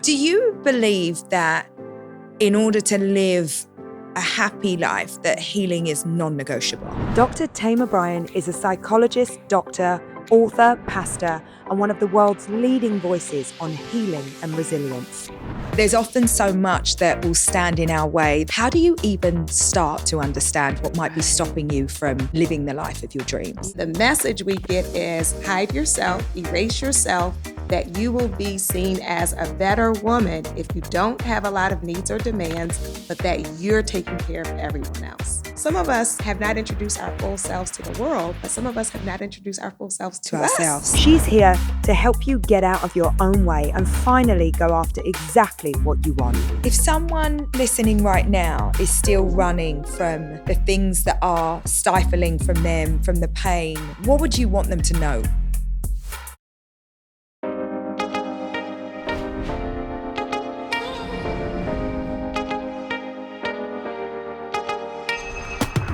Do you believe that in order to live a happy life, that healing is non-negotiable? Dr. Thema Bryant is a psychologist, doctor, author, pastor, and one of the world's leading voices on healing and resilience. There's often so much that will stand in our way. How do you even start to understand what might be stopping you from living the life of your dreams? The message we get is hide yourself, erase yourself, that you will be seen as a better woman if you don't have a lot of needs or demands, but that you're taking care of everyone else. Some of us have not introduced our full selves to the world, but some of us have not introduced our full selves to ourselves. She's here to help you get out of your own way and finally go after exactly what you want. If someone listening right now is still running from the things that are stifling from them, from the pain, what would you want them to know?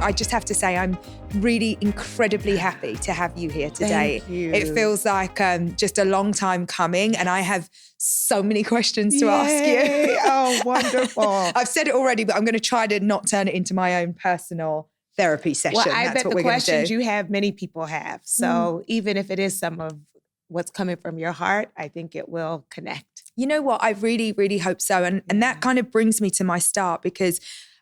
I just have to say I'm really incredibly happy to have you here today. Thank you. It feels like just a long time coming, and I have so many questions to ask you. Oh, wonderful. I've said it already, but I'm going to try to not turn it into my own personal therapy session. Well, I bet the questions do. you have, many people have. So even if it is some of what's coming from your heart, I think it will connect. You know what? I really, really hope so. And that kind of brings me to my start, because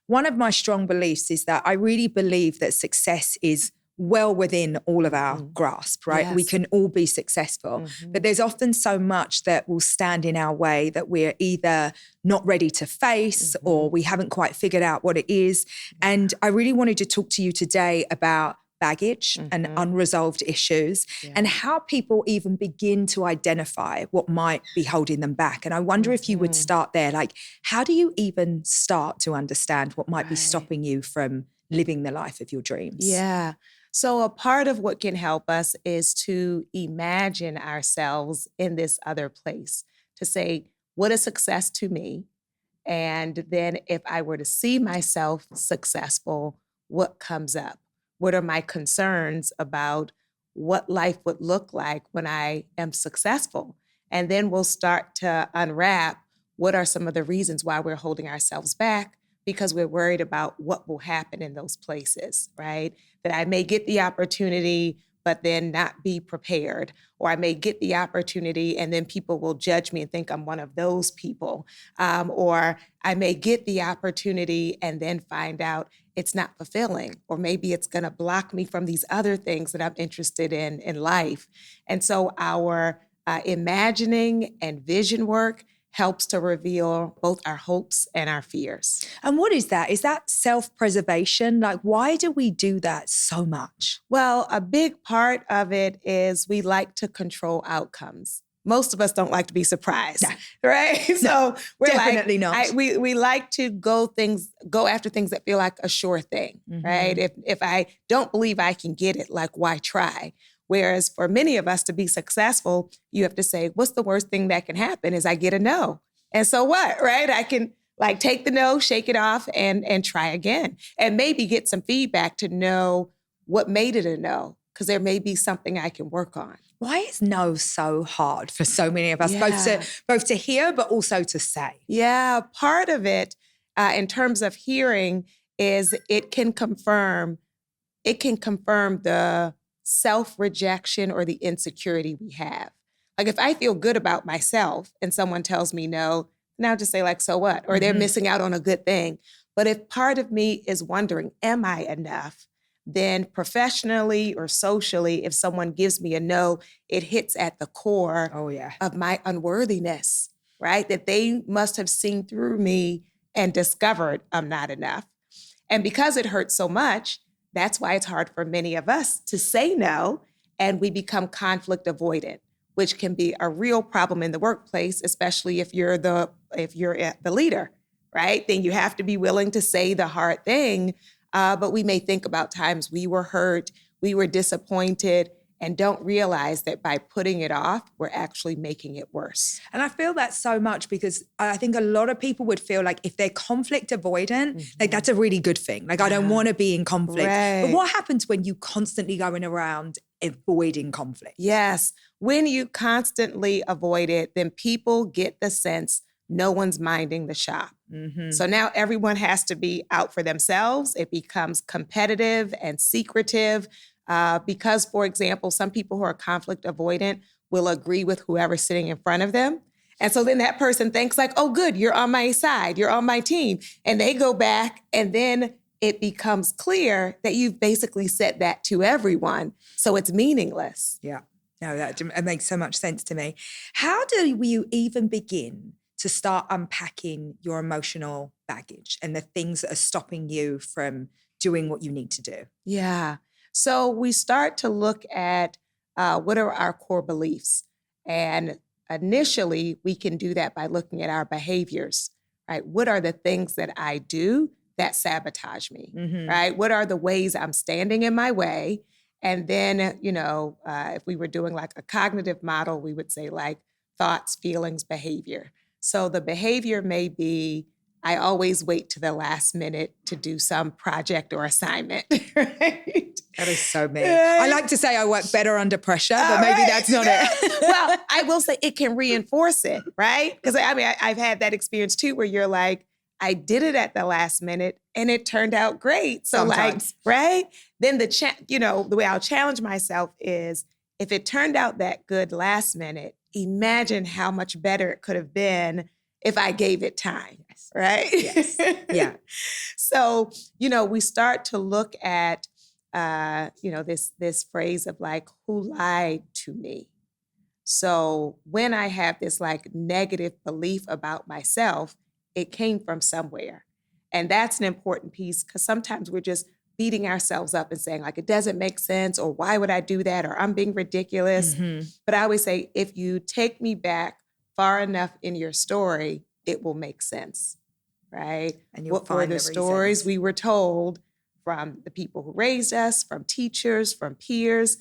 one of my strong beliefs is that I really believe that success is well within all of our grasp, right? Yes. We can all be successful, but there's often so much that will stand in our way that we're either not ready to face or we haven't quite figured out what it is. And I really wanted to talk to you today about baggage and unresolved issues and how people even begin to identify what might be holding them back. And I wonder if you would start there. Like, how do you even start to understand what might be stopping you from living the life of your dreams? Yeah. So a part of what can help us is to imagine ourselves in this other place, to say, what is success to me? And then if I were to see myself successful, what comes up? What are my concerns about what life would look like when I am successful? And then we'll start to unwrap what are some of the reasons why we're holding ourselves back, because we're worried about what will happen in those places, right? That I may get the opportunity, but then not be prepared. Or I may get the opportunity and then people will judge me and think I'm one of those people. Or I may get the opportunity and then find out it's not fulfilling, or maybe it's gonna block me from these other things that I'm interested in life. And so our imagining and vision work helps to reveal both our hopes and our fears. And what is that? Is that self-preservation? Like, why do we do that so much? Well, a big part of it is we like to control outcomes. Most of us don't like to be surprised, right? So we're definitely not. We like to go after things that feel like a sure thing, right? If I don't believe I can get it, like, why try? Whereas for many of us to be successful, you have to say, what's the worst thing that can happen is I get a no. And so what, right? I can take the no, shake it off and try again. And maybe get some feedback to know what made it a no, because there may be something I can work on. Why is no so hard for so many of us, both to hear, but also to say? Yeah, part of it in terms of hearing is it can confirm the self-rejection or the insecurity we have. Like, if I feel good about myself and someone tells me no, now just say, like, so what? Or they're missing out on a good thing. But if part of me is wondering, am I enough? Then professionally or socially, if someone gives me a no, it hits at the core of my unworthiness, right? That they must have seen through me and discovered I'm not enough. And because it hurts so much, that's why it's hard for many of us to say no, and we become conflict avoidant, which can be a real problem in the workplace, especially if you're the leader, right? Then you have to be willing to say the hard thing. But we may think about times we were hurt, we were disappointed, and don't realize that by putting it off, we're actually making it worse. And I feel that so much because I think a lot of people would feel like if they're conflict avoidant, like that's a really good thing. Like, I don't want to be in conflict. Right. But what happens when you constantly going around avoiding conflict? Yes. When you constantly avoid it, then people get the sense no one's minding the shop. Mm-hmm. So now everyone has to be out for themselves. It becomes competitive and secretive because, for example, some people who are conflict avoidant will agree with whoever's sitting in front of them. And so then that person thinks like, oh, good, you're on my side, you're on my team. And they go back and then it becomes clear that you've basically said that to everyone. So it's meaningless. Yeah. No, that makes so much sense to me. How do you even begin to start unpacking your emotional baggage and the things that are stopping you from doing what you need to do? Yeah. So we start to look at what are our core beliefs. And initially, we can do that by looking at our behaviors, right? What are the things that I do that sabotage me, right? What are the ways I'm standing in my way? And then, if we were doing like a cognitive model, we would say like thoughts, feelings, behavior. So the behavior may be, I always wait to the last minute to do some project or assignment, right? That is so me. I like to say I work better under pressure, but maybe that's not it. Well, I will say it can reinforce it, right? Because I've had that experience too, where you're like, I did it at the last minute and it turned out great. So Sometimes. right? Then the way I'll challenge myself is if it turned out that good last minute, imagine how much better it could have been if I gave it time, right? Yes. Yeah. So, we start to look at, this phrase of like, who lied to me? So when I have this like negative belief about myself, it came from somewhere. And that's an important piece because sometimes we're just beating ourselves up and saying like, it doesn't make sense, or why would I do that? Or I'm being ridiculous. But I always say, if you take me back far enough in your story, it will make sense, right? And you'll What were find the the stories reasons. we were told from the people who raised us, from teachers, from peers,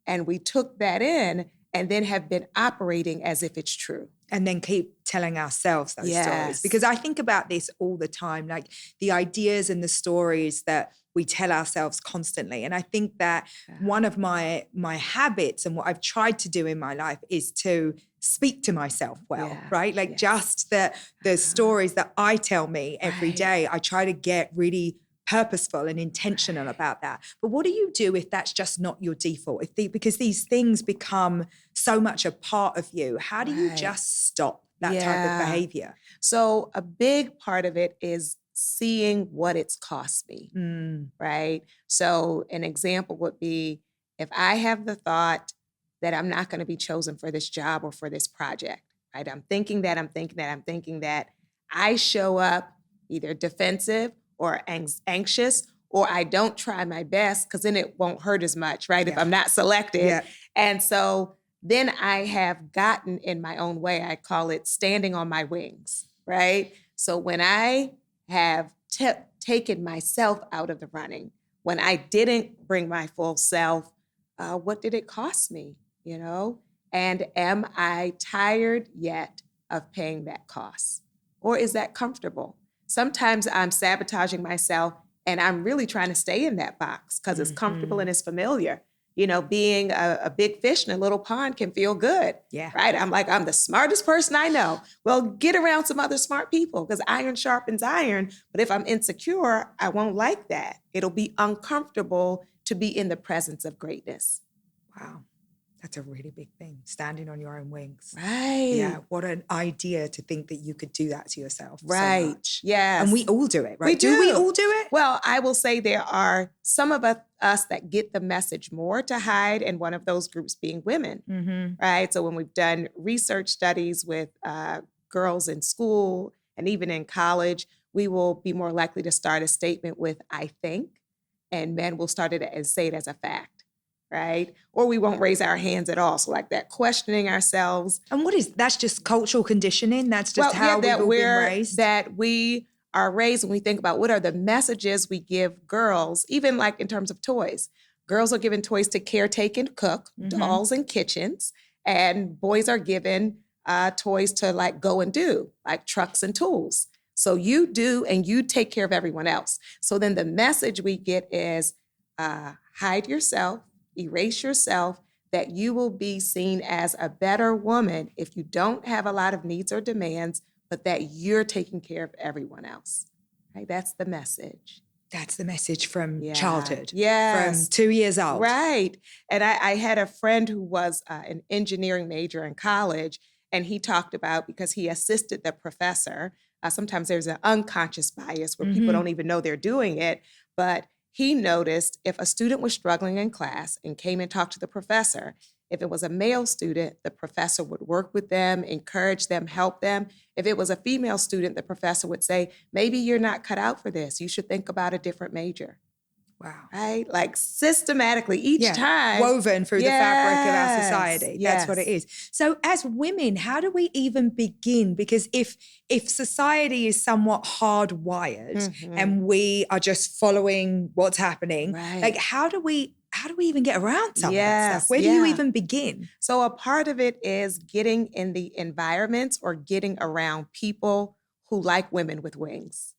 and we took that in and then have been operating as if it's true. And then keep telling ourselves those stories. Yes. Because I think about this all the time, like the ideas and the stories that we tell ourselves constantly. And I think that one of my habits and what I've tried to do in my life is to speak to myself well, right? Like just the stories that I tell me every day, I try to get really purposeful and intentional about that. But what do you do if that's just not your default? Because these things become so much a part of you, how do you just stop that type of behavior? So a big part of it is seeing what it's cost me, right? So an example would be if I have the thought that I'm not going to be chosen for this job or for this project, right? I'm thinking that, I show up either defensive or anxious, or I don't try my best because then it won't hurt as much, right? If I'm not selected. And so then I have gotten in my own way, I call it standing on my wings, right? So when I have taken myself out of the running, when I didn't bring my full self, what did it cost me, And am I tired yet of paying that cost? Or is that comfortable? Sometimes I'm sabotaging myself and I'm really trying to stay in that box because it's comfortable and it's familiar. Being a big fish in a little pond can feel good, right? I'm like, I'm the smartest person I know. Well, get around some other smart people because iron sharpens iron. But if I'm insecure, I won't like that. It'll be uncomfortable to be in the presence of greatness. Wow. That's a really big thing, standing on your own wings. Right. Yeah, what an idea to think that you could do that to yourself. Right. So much. Yes. And we all do it, right? We do. We all do it? Well, I will say there are some of us that get the message more to hide, and one of those groups being women, right? So when we've done research studies with girls in school and even in college, we will be more likely to start a statement with, I think, and men will start it and say it as a fact. Right? Or we won't raise our hands at all. So like that questioning ourselves. And that's just cultural conditioning? That's just how we've all been raised? That we are raised when we think about what are the messages we give girls, even like in terms of toys. Girls are given toys to caretake and cook, dolls and kitchens, and boys are given toys to like go and do, like trucks and tools. So you do and you take care of everyone else. So then the message we get is hide yourself, erase yourself, that you will be seen as a better woman if you don't have a lot of needs or demands, but that you're taking care of everyone else. Right? That's the message. That's the message from childhood. Yes. From 2 years old. Right. And I had a friend who was an engineering major in college, and he talked about, because he assisted the professor, sometimes there's an unconscious bias where people don't even know they're doing it, but he noticed if a student was struggling in class and came and talked to the professor, if it was a male student, the professor would work with them, encourage them, help them. If it was a female student, the professor would say, maybe you're not cut out for this. You should think about a different major. Wow. Right? Like systematically each time. Woven through the fabric of our society. That's what it is. So as women, how do we even begin? Because if society is somewhat hardwired and we are just following what's happening, like how do we even get around some of that stuff? Where do you even begin? So a part of it is getting in the environments or getting around people who like women with wings.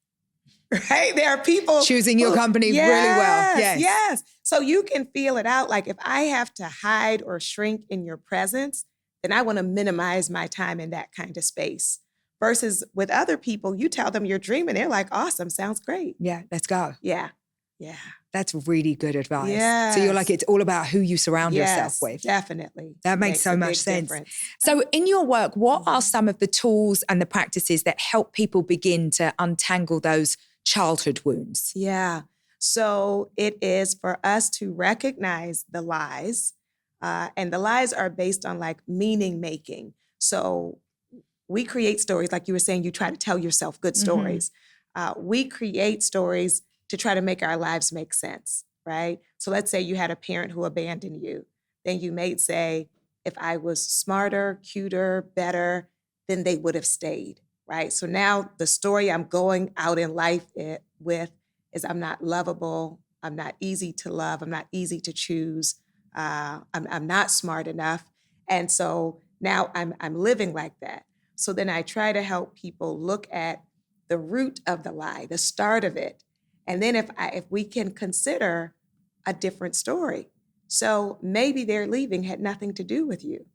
Right? There are people choosing your company really well. Yes. So you can feel it out. Like if I have to hide or shrink in your presence, then I want to minimize my time in that kind of space. Versus with other people, you tell them you're dreaming. They're like, awesome, sounds great. Yeah, let's go. Yeah. That's really good advice. Yes. So you're like, it's all about who you surround yourself with. Definitely. That makes so much sense. So in your work, what are some of the tools and the practices that help people begin to untangle those childhood wounds? Yeah. So it is for us to recognize the lies. And the lies are based on like meaning making. So we create stories, like you were saying, you try to tell yourself good stories. We create stories to try to make our lives make sense, right? So let's say you had a parent who abandoned you. Then you may say, if I was smarter, cuter, better, then they would have stayed, right? So now the story I'm going out in life with is I'm not lovable, I'm not easy to love, I'm not easy to choose, I'm not smart enough. And so now I'm living like that. So then I try to help people look at the root of the lie, the start of it. And then if we can consider a different story. So maybe their leaving had nothing to do with you,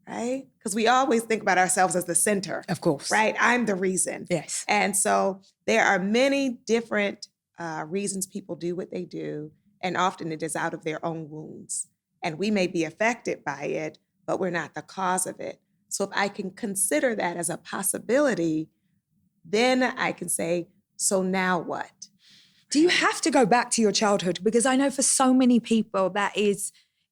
right? Because we always think about ourselves as the center. Of course. Right? I'm the reason. Yes. And so there are many different reasons people do what they do. And often it is out of their own wounds. And we may be affected by it, but we're not the cause of it. So if I can consider that as a possibility, then I can say, so now what? Do you have to go back to your childhood? Because I know for so many people it's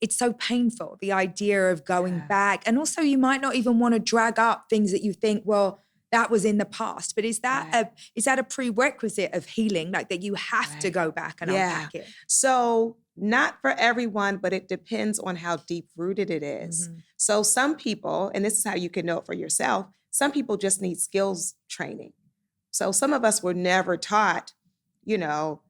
so painful, the idea of going back. And also you might not even want to drag up things that you think, well, that was in the past. But is that a prerequisite of healing, like that you have to go back and unpack it? So not for everyone, but it depends on how deep rooted it is. So some people, and this is how you can know it for yourself, some people just need skills training. So some of us were never taught,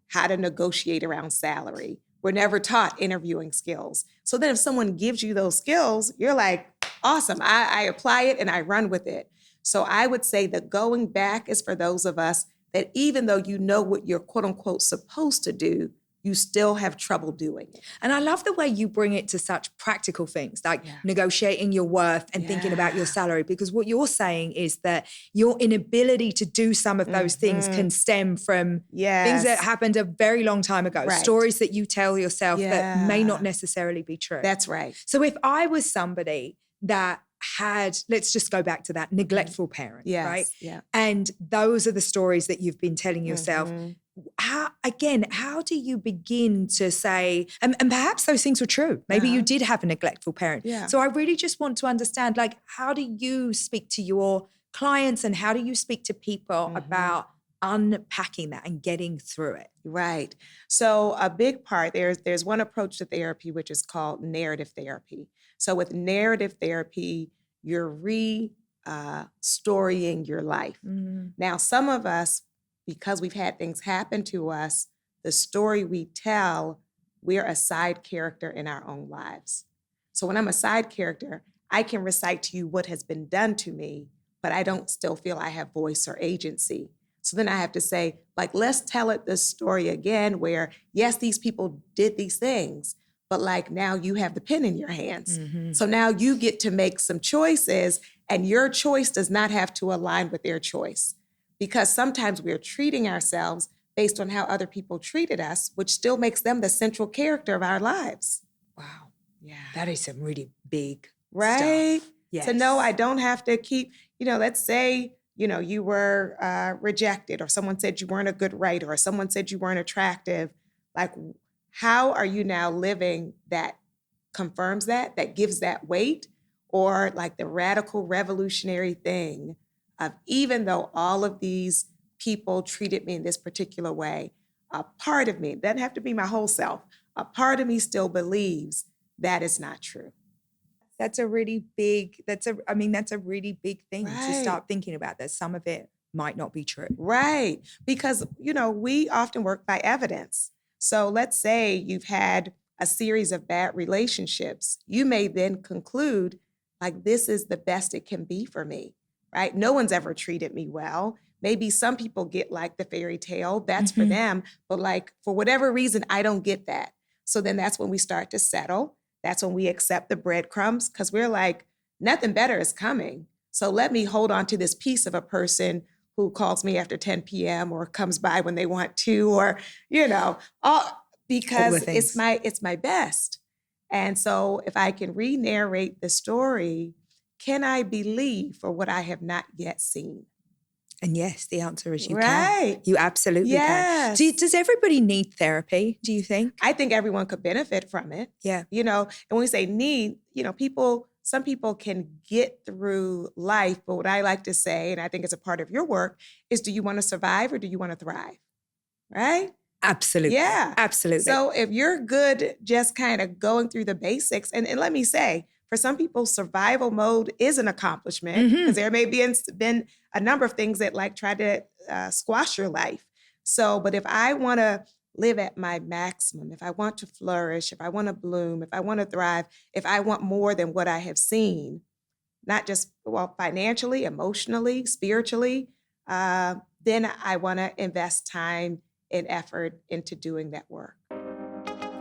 how to negotiate around salary. We're never taught interviewing skills. So then if someone gives you those skills, you're like, awesome, I apply it and I run with it. So I would say that going back is for those of us that even though you know what you're quote unquote supposed to do, you still have trouble doing it. And I love the way you bring it to such practical things like negotiating your worth and thinking about your salary, because what you're saying is that your inability to do some of those things can stem from things that happened a very long time ago, stories that you tell yourself that may not necessarily be true. That's right. So if I was somebody that had, let's just go back to that neglectful parent, right? Yeah. And those are the stories that you've been telling yourself. How do you begin to say, and perhaps those things were true. Maybe you did have a neglectful parent. Yeah. So I really just want to understand, like, how do you speak to your clients and how do you speak to people about unpacking that and getting through it? Right. So a big part, there's one approach to therapy, which is called narrative therapy. So with narrative therapy, you're storying your life. Now, some of us, because we've had things happen to us, the story we tell, we're a side character in our own lives. So when I'm a side character, I can recite to you what has been done to me, but I don't still feel I have voice or agency. So then I have to say, like, let's tell it this story again where, yes, these people did these things, but like now you have the pen in your hands. So now you get to make some choices And your choice does not have to align with their choice, because sometimes we're treating ourselves based on how other people treated us, which still makes them the central character of our lives. Wow. Yeah. That is some really big Right? stuff. Yes. To know I don't have to keep, let's say, you were rejected, or someone said you weren't a good writer, or someone said you weren't attractive. Like, how are you now living that confirms that gives that weight? Or like the radical revolutionary thing of, even though all of these people treated me in this particular way, a part of me, doesn't have to be my whole self, a part of me still believes that is not true. That's a really big thing to start Right. thinking about, that some of it might not be true. Right. Because, we often work by evidence. So let's say you've had a series of bad relationships. You may then conclude, like, this is the best it can be for me, right? No one's ever treated me well. Maybe some people get like the fairy tale, that's for them. But like, for whatever reason, I don't get that. So then that's when we start to settle. That's when we accept the breadcrumbs, because we're like, nothing better is coming. So let me hold on to this piece of a person who calls me after 10 p.m. or comes by when they want to, or, because it's my best. And so if I can re-narrate the story, can I believe for what I have not yet seen? And yes, the answer is you Right. can. You absolutely Yes. can. Does everybody need therapy, do you think? I think everyone could benefit from it. Yeah. And when we say need, some people can get through life, but what I like to say, and I think it's a part of your work, is, do you want to survive or do you want to thrive? Right? Absolutely. Yeah. Absolutely. So if you're good just kind of going through the basics, and let me say, for some people, survival mode is an accomplishment, because there may be been a number of things that like try to squash your life. So, but if I want to live at my maximum, if I want to flourish, if I want to bloom, if I want to thrive, if I want more than what I have seen, not just financially, emotionally, spiritually, then I want to invest time and effort into doing that work.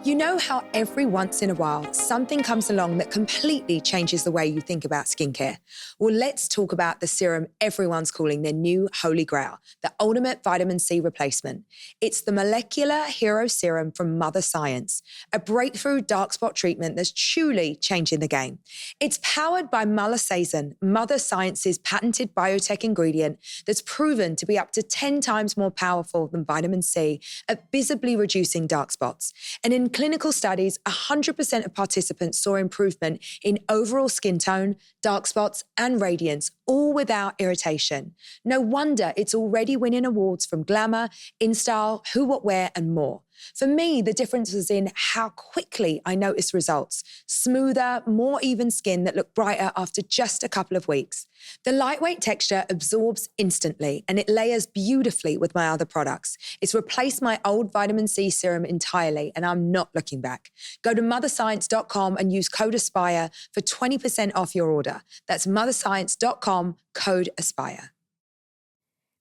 You know how every once in a while, something comes along that completely changes the way you think about skincare? Well, let's talk about the serum everyone's calling their new holy grail, the ultimate vitamin C replacement. It's the molecular hero serum from Mother Science, a breakthrough dark spot treatment that's truly changing the game. It's powered by malasazen, Mother Science's patented biotech ingredient that's proven to be up to 10 times more powerful than vitamin C at visibly reducing dark spots. And in clinical studies, 100% of participants saw improvement in overall skin tone, dark spots, and radiance, all without irritation. No wonder it's already winning awards from Glamour, InStyle, Who What Wear, and more. For me, the difference was in how quickly I noticed results. Smoother, more even skin that looked brighter after just a couple of weeks. The lightweight texture absorbs instantly, and it layers beautifully with my other products. It's replaced my old vitamin C serum entirely, and I'm not looking back. Go to motherscience.com and use code ASPIRE for 20% off your order. That's motherscience.com, code ASPIRE.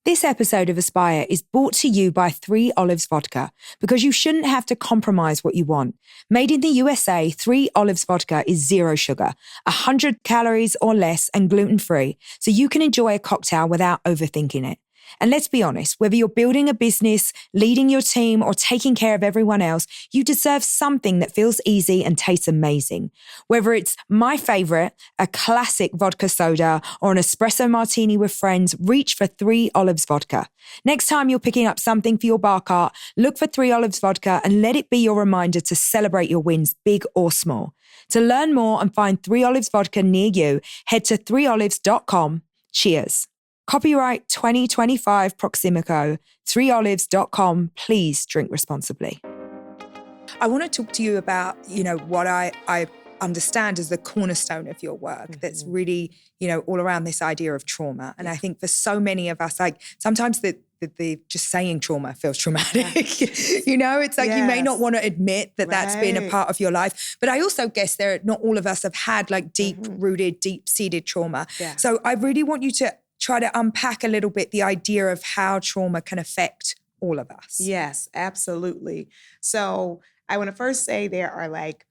This episode of Aspire is brought to you by 3 Olives Vodka, because you shouldn't have to compromise what you want. Made in the USA, 3 Olives Vodka is 0 sugar, 100 calories or less, and gluten-free, so you can enjoy a cocktail without overthinking it. And let's be honest, whether you're building a business, leading your team, or taking care of everyone else, you deserve something that feels easy and tastes amazing. Whether it's my favorite, a classic vodka soda, or an espresso martini with friends, reach for 3 Olives Vodka. Next time you're picking up something for your bar cart, look for 3 Olives Vodka and let it be your reminder to celebrate your wins, big or small. To learn more and find 3 Olives Vodka near you, head to 3olives.com. Cheers. Copyright 2025 Proximico, 3olives.com. Please drink responsibly. I want to talk to you about, what I understand as the cornerstone of your work that's really, all around this idea of trauma. And I think for so many of us, like sometimes the just saying trauma feels traumatic. It's like you may not want to admit that that's been a part of your life. But I also guess not all of us have had like deep-rooted, deep-seated trauma. Yeah. So I really want you to try to unpack a little bit the idea of how trauma can affect all of us. Yes, absolutely. So I want to first say there are like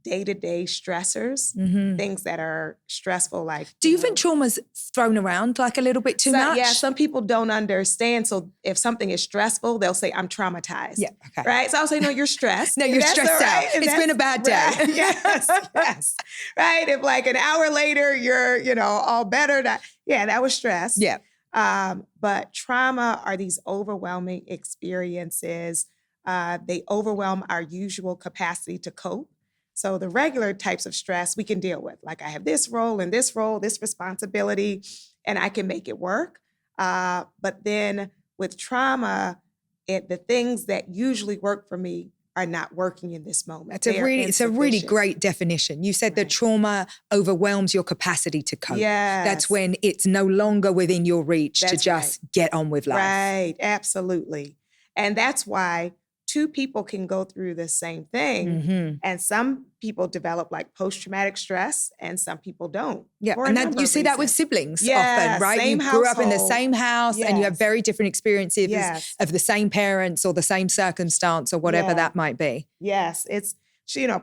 day-to-day stressors, things that are stressful. Like, do you think trauma's thrown around like a little bit too much? Yeah, some people don't understand. So if something is stressful, they'll say, I'm traumatized. Yeah, okay. Right? So I'll say, no, you're stressed. No, you're stressed out. It's been a bad day. Right. Yes. Right? If like an hour later, you're, all better. That was stress. Yeah. But trauma are these overwhelming experiences. They overwhelm our usual capacity to cope. So the regular types of stress we can deal with, like I have this role and this role, this responsibility, and I can make it work. But then with trauma, the things that usually work for me are not working in this moment. It's a really great definition. You said that trauma overwhelms your capacity to cope. Yes. That's when it's no longer within your reach to just get on with life. Right, absolutely. And that's why two people can go through the same thing, and some people develop like post-traumatic stress and some people don't. Yeah, and you see that with siblings often, right? You grew up in the same house and you have very different experiences of the same parents or the same circumstance or whatever that might be. Yes, it's,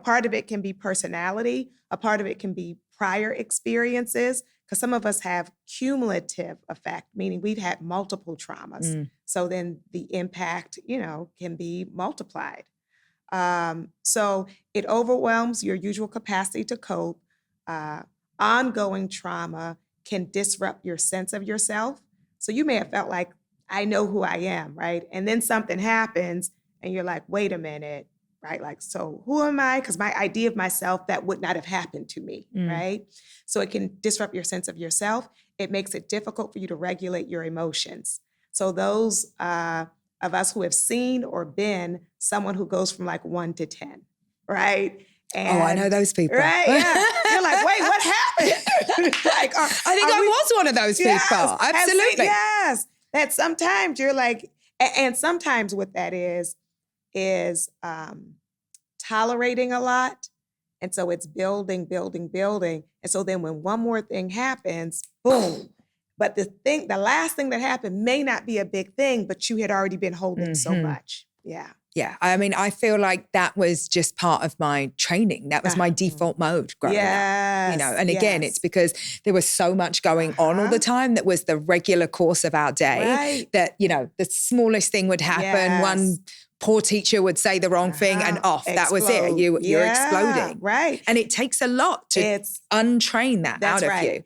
part of it can be personality, a part of it can be prior experiences, because some of us have cumulative effect, meaning we've had multiple traumas. So then the impact, can be multiplied. So it overwhelms your usual capacity to cope. Ongoing trauma can disrupt your sense of yourself. So you may have felt like, I know who I am, right? And then something happens and you're like, wait a minute, right? Like, so who am I? Because my idea of myself, that would not have happened to me, right? So it can disrupt your sense of yourself. It makes it difficult for you to regulate your emotions. So those of us who have seen or been someone who goes from like 1 to 10, right? And, I know those people. Right, yeah. You're like, wait, what happened? I think I was one of those people. Absolutely. Yes. That sometimes you're like, and sometimes what that is tolerating a lot. And so it's building. And so then when one more thing happens, boom. But the last thing that happened may not be a big thing, but you had already been holding so much. Yeah. Yeah. I mean, I feel like that was just part of my training. That was my default mode growing up. And again, it's because there was so much going on all the time that was the regular course of our day that, the smallest thing would happen. One poor teacher would say the wrong thing and off. That was it. You're exploding. Right. And it takes a lot to untrain that out of you.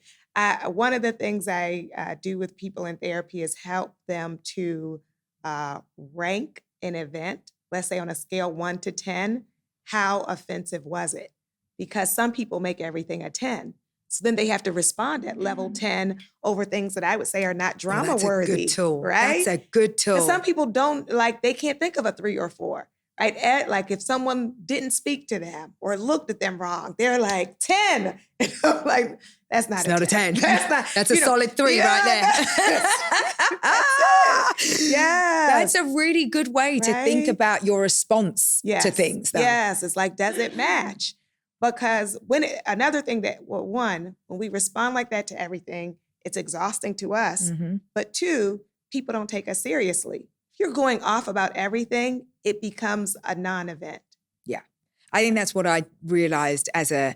One of the things I do with people in therapy is help them to rank an event, let's say on a scale 1 to 10, how offensive was it? Because some people make everything a 10. So then they have to respond at level 10 over things that I would say are not drama worthy. That's a good tool. Right? That's a good tool. And some people don't, they can't think of a 3 or 4. Right? Like if someone didn't speak to them or looked at them wrong, they're like 10. Like, that's not a 10. That's a solid 3 right there. Yeah. That's a really good way to think about your response to things. Though. Yes. It's like, does it match? Because another thing that, one, when we respond like that to everything, it's exhausting to us. But 2, people don't take us seriously. If you're going off about everything, it becomes a non-event. Yeah. I think that's what I realized as a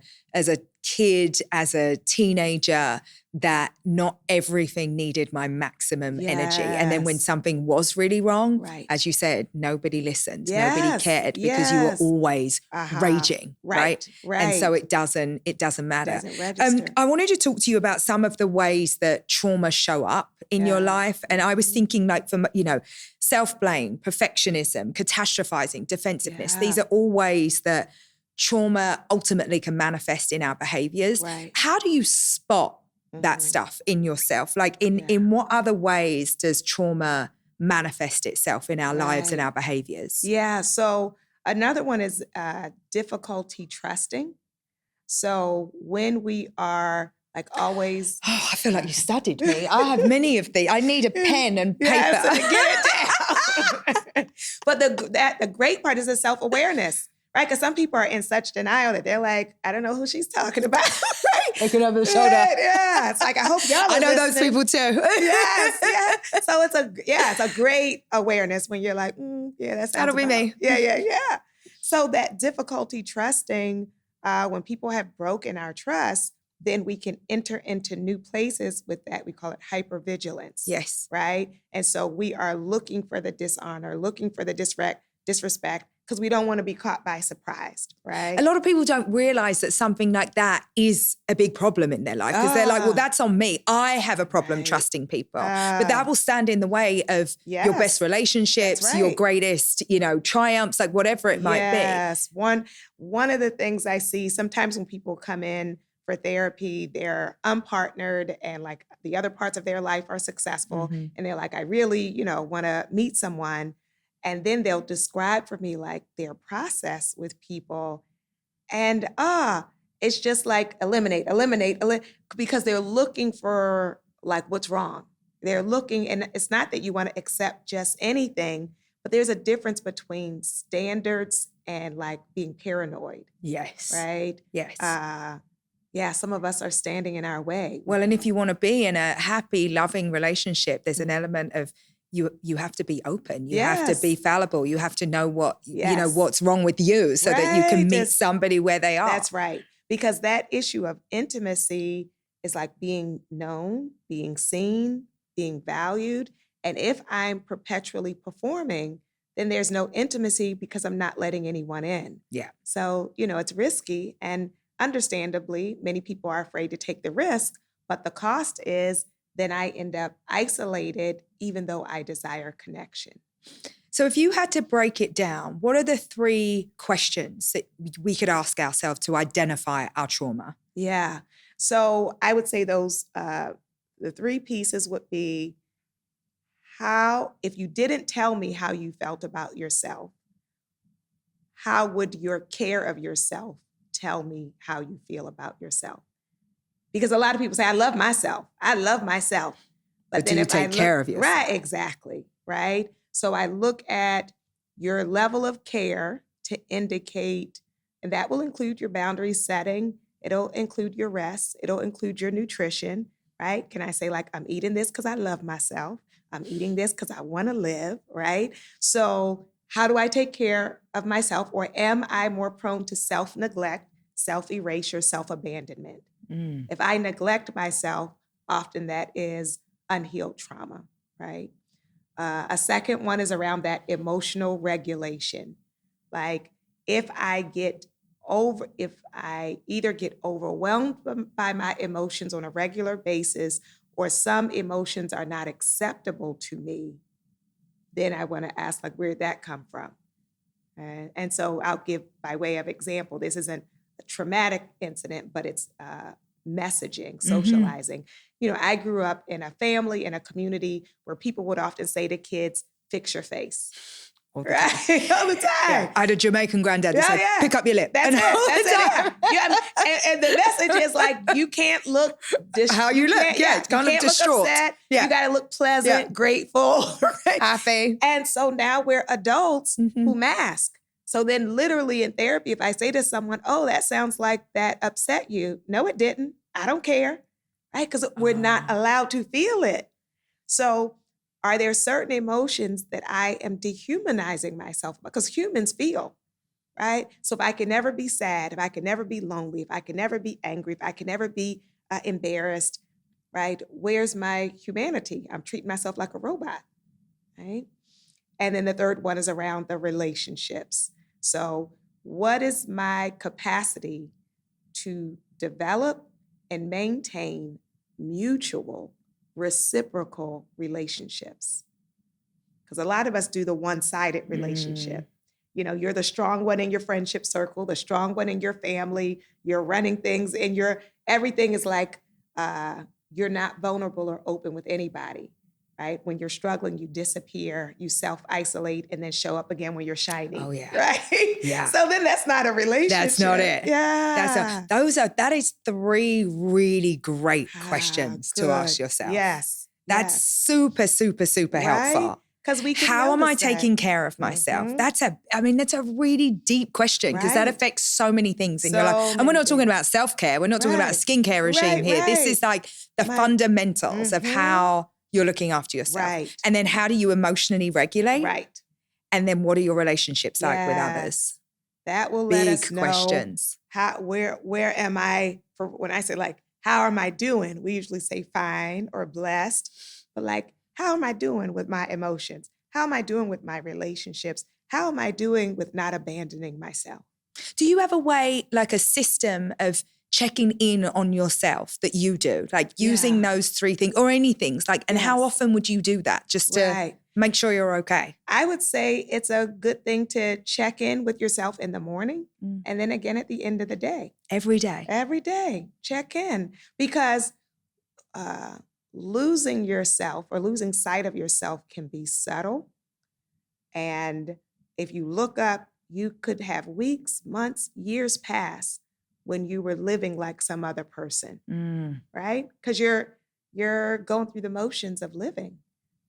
kid, as a teenager, that not everything needed my maximum energy. And then when something was really wrong, as you said, nobody listened, nobody cared because you were always raging, right? And so it doesn't matter. It doesn't register. I wanted to talk to you about some of the ways that trauma show up in your life. And I was thinking like from, self-blame, perfectionism, catastrophizing, defensiveness. These are all ways that trauma ultimately can manifest in our behaviors. How do you spot that stuff in yourself? Like in what other ways does trauma manifest itself in our lives and our behaviors? Yeah. So another one is difficulty trusting. So when we are like always... Oh, I feel like you studied me. I have many of these. I need a pen and paper. Yes, to get it down. But the great part is the self-awareness. Right? Because some people are in such denial that they're like, I don't know who she's talking about. Right? Looking over the shoulder. Yeah. It's like, I hope y'all I know listening. those people too. Yes. So it's a great awareness when you're like, that sounds That'll be me. Yeah. So that difficulty trusting, when people have broken our trust, then we can enter into new places with that. We call it hypervigilance. Yes. Right? And so we are looking for the dishonor, looking for the disrespect, because we don't want to be caught by surprise, right? A lot of people don't realize that something like that is a big problem in their life because they're like, well, that's on me. I have a problem trusting people. But that will stand in the way of your best relationships, your greatest, triumphs, like whatever it might be. Yes. One of the things I see sometimes when people come in for therapy, they're unpartnered and like the other parts of their life are successful. Mm-hmm. And they're like, I really, want to meet someone. And then they'll describe for me like their process with people. And it's just like eliminate, because they're looking for like what's wrong. They're looking, and it's not that you want to accept just anything, but there's a difference between standards and like being paranoid. Yes. Right? Yes. Some of us are standing in our way. Well, and if you want to be in a happy, loving relationship, there's an element of you have to be open. You have to be fallible. You have to know what's wrong with you so that you can meet somebody where they are. That's right. Because that issue of intimacy is like being known, being seen, being valued. And if I'm perpetually performing, then there's no intimacy because I'm not letting anyone in. Yeah. So, it's risky. And understandably, many people are afraid to take the risk, but the cost is then I end up isolated even though I desire connection. So if you had to break it down, what are the 3 questions that we could ask ourselves to identify our trauma? Yeah. So I would say those, the 3 pieces would be if you didn't tell me how you felt about yourself, how would your care of yourself tell me how you feel about yourself? Because a lot of people say, I love myself. But then do you take care of yourself? Right, exactly, right? So I look at your level of care to indicate, and that will include your boundary setting. It'll include your rest. It'll include your nutrition, right? Can I say like, I'm eating this because I love myself. I'm eating this because I want to live, right? So how do I take care of myself? Or am I more prone to self-neglect, self-erasure, self-abandonment? If I neglect myself, often that is unhealed trauma, right? A second one is around that emotional regulation. Like if I either get overwhelmed by my emotions on a regular basis, or some emotions are not acceptable to me, then I want to ask, like, where'd that come from? And so I'll give, by way of example, this isn't a traumatic incident, but it's messaging, socializing. I grew up in a family, in a community where people would often say to kids, fix your face. All the time. All the time. Yeah. I had a Jamaican granddad who said, pick up your lip. That's it. And the message is like, you can't look how you look. It's kind of distraught. Look upset. Yeah. You got to look pleasant, grateful, right? Happy. And so now we're adults who mask. So then literally in therapy, if I say to someone, oh, that sounds like that upset you. No, it didn't. I don't care, right? Because we're not allowed to feel it. So are there certain emotions that I am dehumanizing myself? Because humans feel, right? So if I can never be sad, if I can never be lonely, if I can never be angry, if I can never be embarrassed, right? Where's my humanity? I'm treating myself like a robot, right? And then the third one is around the relationships. So what is my capacity to develop and maintain mutual, reciprocal relationships? Because a lot of us do the one-sided relationship. You're the strong one in your friendship circle, the strong one in your family, you're running things, and everything is like, you're not vulnerable or open with anybody. Right? When you're struggling, you disappear, you self-isolate, and then show up again when you're shining. Oh, yeah. Right? Yeah. So then that's not a relationship. That's not it. Yeah. That is 3 really great questions to ask yourself. Yes. That's super, super, super helpful. Because we can How am I notice that. taking care of myself? That's a really deep question because that affects so many things in your life. And we're not talking about self-care. We're not talking about a skincare regime here. This is like the fundamentals of how you're looking after yourself. Right. And then how do you emotionally regulate? Right. And then what are your relationships like with others? That will let Big us know questions. where am I, for when I say like, how am I doing? We usually say fine or blessed, but like, how am I doing with my emotions? How am I doing with my relationships? How am I doing with not abandoning myself? Do you have a way, like a system of checking in on yourself that you do, like using those three things or anything? Like, and how often would you do that just to make sure you're okay? I would say it's a good thing to check in with yourself in the morning and then again at the end of the day. Every day. Every day, check in, because losing yourself or losing sight of yourself can be subtle. And if you look up, you could have weeks, months, years pass when you were living like some other person, right? Because you're going through the motions of living,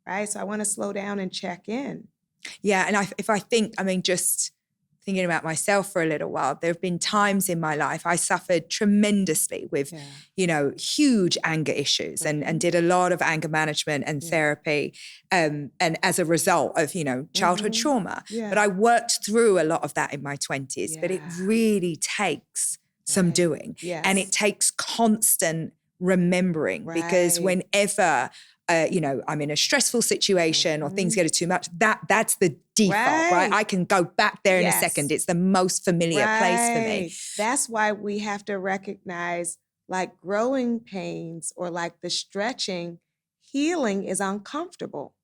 right? So I want to slow down and check in. Yeah, and just thinking about myself for a little while, there have been times in my life I suffered tremendously with, huge anger issues and did a lot of anger management and therapy. And as a result of, childhood trauma. Yeah. But I worked through a lot of that in my 20s, but it really takes some doing. Yes. And it takes constant remembering because whenever I'm in a stressful situation or things get too much, that's the default, right? I can go back there in a second. It's the most familiar place for me. That's why we have to recognize like growing pains or like the stretching, healing is uncomfortable,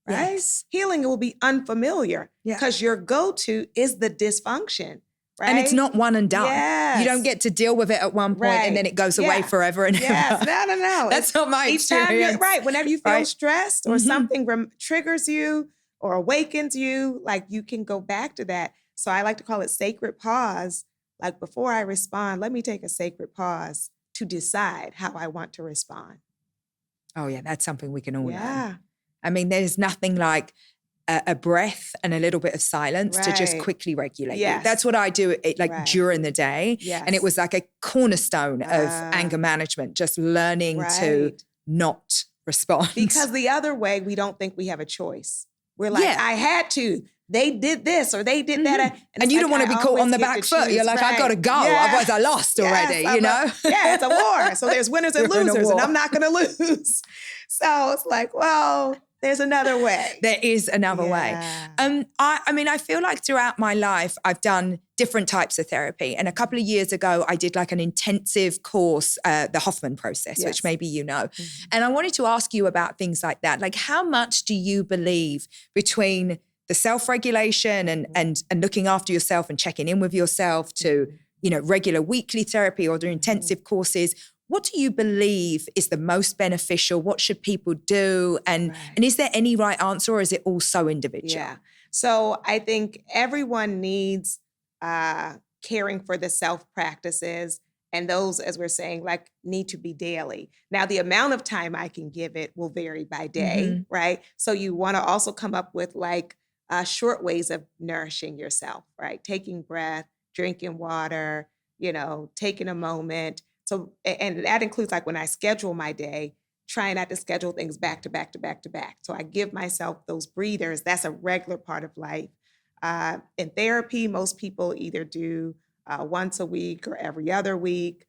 right? Yes. Healing will be unfamiliar because your go-to is the dysfunction. Right? And it's not one and done. Yes. You don't get to deal with it at one point and then it goes away forever and ever. No. That's not my experience. Whenever you feel stressed or something triggers you or awakens you, like you can go back to that. So I like to call it sacred pause. Like before I respond, let me take a sacred pause to decide how I want to respond. Oh yeah, that's something we can all learn. I mean, there's nothing like a breath and a little bit of silence to just quickly regulate you. That's what I do during the day. Yes. And it was like a cornerstone of anger management, just learning to not respond. Because the other way, we don't think we have a choice. We're like, I had to. They did this or they did that. And you don't want to be caught on the back foot. You're like, I got to go. Otherwise I lost already, it's a war. So there's winners and losers and I'm not going to lose. So it's like, well, there's another way. There is another way. I feel like throughout my life, I've done different types of therapy. And a couple of years ago, I did like an intensive course, the Hoffman process, which maybe you know. Mm-hmm. And I wanted to ask you about things like that. Like how much do you believe between the self-regulation and looking after yourself and checking in with yourself to, regular weekly therapy or the intensive courses? What do you believe is the most beneficial? What should people do? And is there any right answer or is it all so individual? Yeah. So I think everyone needs caring for the self practices. And those, as we're saying, like need to be daily. Now, the amount of time I can give it will vary by day, right? So you want to also come up with like short ways of nourishing yourself, right? Taking breath, drinking water, taking a moment. So, and that includes like when I schedule my day, trying not to schedule things back to back to back to back. So I give myself those breathers. That's a regular part of life. In therapy, most people either do once a week or every other week.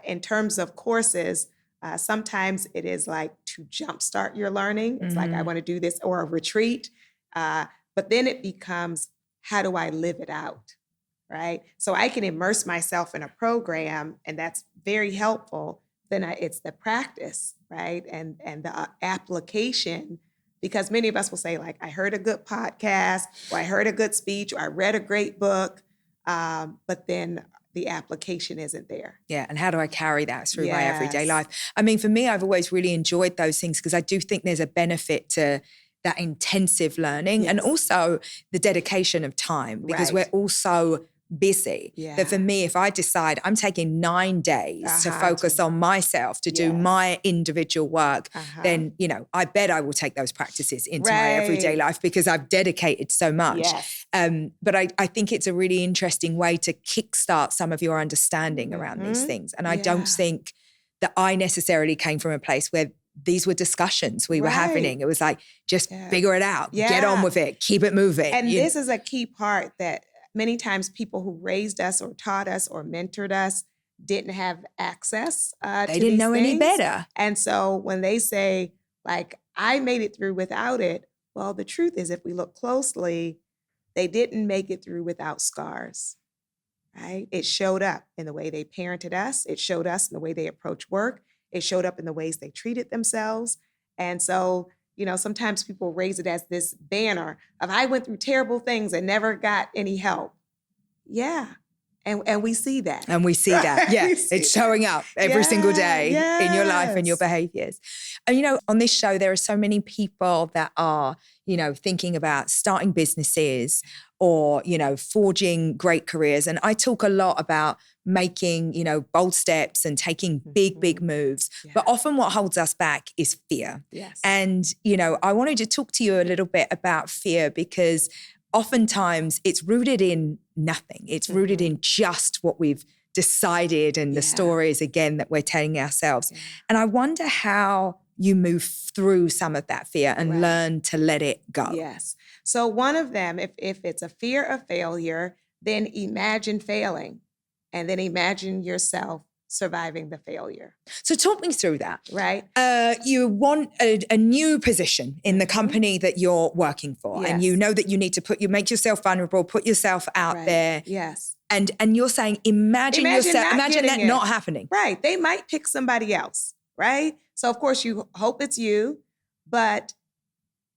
In terms of courses, sometimes it is like to jumpstart your learning. It's like, I want to do this, or a retreat. But then it becomes, how do I live it out? Right? So I can immerse myself in a program, and that's very helpful. Then it's the practice, right? And the application, because many of us will say like, I heard a good podcast, or I heard a good speech, or I read a great book, but then the application isn't there. Yeah, and how do I carry that through my everyday life? I mean, for me, I've always really enjoyed those things because I do think there's a benefit to that intensive learning and also the dedication of time because we're all so busy. That for me, if I decide I'm taking 9 days to focus on myself, to do my individual work, then, I bet I will take those practices into my everyday life because I've dedicated so much. But I think it's a really interesting way to kickstart some of your understanding around these things. And I don't think that I necessarily came from a place where these were discussions we were having. It was like, just figure it out, get on with it, keep it moving. And this is a key part that many times people who raised us or taught us or mentored us didn't have access to They didn't these know any things. better. And so when they say, like, I made it through without it, well, the truth is, if we look closely, they didn't make it through without scars, right? It showed up in the way they parented us. It showed us in the way they approached work. It showed up in the ways they treated themselves. And so, sometimes people raise it as this banner of, I went through terrible things and never got any help. Yeah. And we see that. And we see that. Yeah. It's showing up every single day in your life and your behaviors. And, on this show, there are so many people that are, thinking about starting businesses or, forging great careers. And I talk a lot about making, bold steps and taking big moves. Yeah. But often what holds us back is fear. Yes. And, I wanted to talk to you a little bit about fear because oftentimes it's rooted in nothing. It's rooted in just what we've decided and the stories, again, that we're telling ourselves. Yeah. And I wonder how you move through some of that fear and learn to let it go. Yes. So one of them, if it's a fear of failure, then imagine failing and then imagine yourself surviving the failure. So talk me through that. Right. You want a new position in the company that you're working for. Yes. And you know that you need to make yourself vulnerable, put yourself out there. Yes. And you're saying, imagine that not happening. Right. They might pick somebody else, right? So of course you hope it's you, but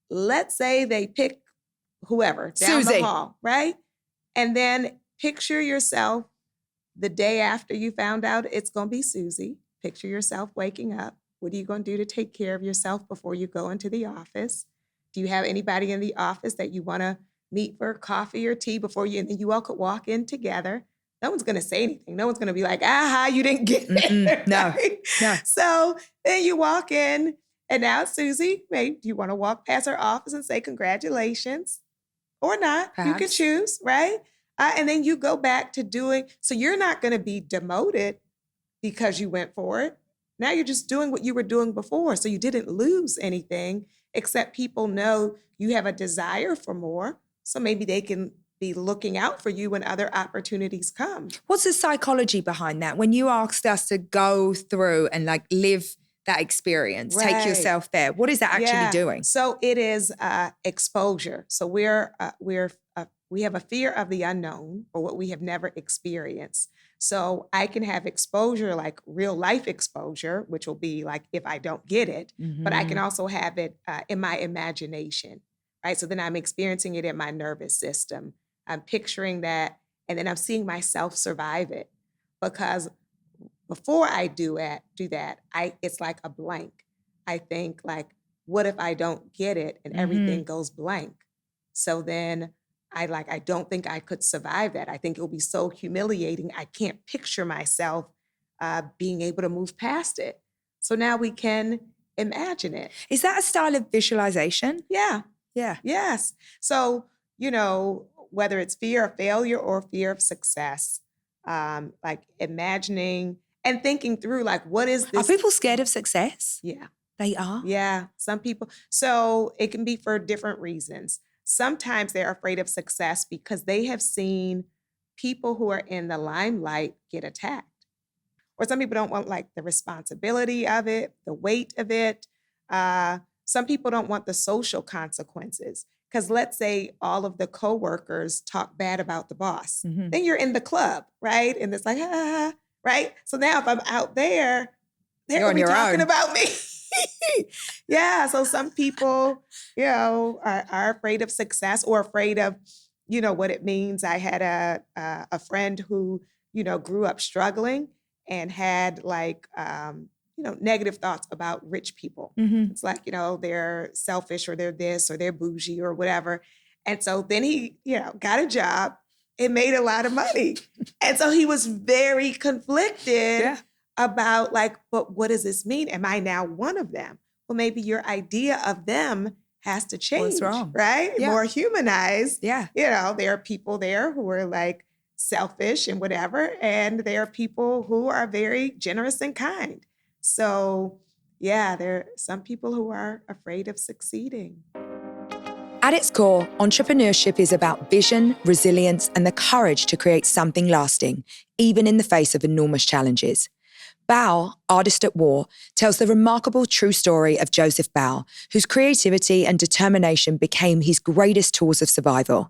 let's say they pick whoever down Susie. the hall, right? And then picture yourself the day after you found out it's going to be Susie. Picture yourself waking up. What are you going to do to take care of yourself before you go into the office? Do you have anybody in the office that you want to meet for coffee or tea before and then you all could walk in together? No one's going to say anything. No one's going to be like, aha, you didn't get it. No. So then you walk in and now Susie, do you want to walk past her office and say congratulations or not? Perhaps. You can choose, right? And then you go back to doing, so you're not going to be demoted because you went for it. Now you're just doing what you were doing before. So you didn't lose anything, except people know you have a desire for more. So maybe they can be looking out for you when other opportunities come. What's the psychology behind that? When you asked us to go through and live that experience, take yourself there, what is that actually doing? So it is exposure. So we have a fear of the unknown or what we have never experienced. So I can have exposure, like real life exposure, which will be like if I don't get it, but I can also have it in my imagination, right? So then I'm experiencing it in my nervous system. I'm picturing that, and then I'm seeing myself survive it. Because before I do that, it's like a blank. I think like, what if I don't get it and everything goes blank? So then I don't think I could survive that. I think it will be so humiliating. I can't picture myself being able to move past it. So now we can imagine it. Is that a style of visualization? Yeah. Yeah. Yes. So, whether it's fear of failure or fear of success, like imagining and thinking through, like, what is this? Are people scared of success? Yeah. They are? Yeah. Some people. So it can be for different reasons. Sometimes they're afraid of success because they have seen people who are in the limelight get attacked. Or some people don't want like the responsibility of it, the weight of it. Some people don't want the social consequences. Because let's say all of the coworkers talk bad about the boss. Then you're in the club, right? And it's like, right? So now if I'm out there, they're going to be talking about me. Yeah. So some people, are afraid of success or afraid of, what it means. I had a friend who, grew up struggling and had like, negative thoughts about rich people. It's like, they're selfish or they're this or they're bougie or whatever. And so then he, got a job and made a lot of money. And so he was very conflicted about like, but what does this mean? Am I now one of them? Well, maybe your idea of them has to change. What's wrong? Right? Yeah. More humanized. Yeah. There are people there who are like selfish and whatever. And there are people who are very generous and kind. So, there are some people who are afraid of succeeding. At its core, entrepreneurship is about vision, resilience, and the courage to create something lasting, even in the face of enormous challenges. Bao, Artist at War, tells the remarkable true story of Joseph Bao, whose creativity and determination became his greatest tools of survival.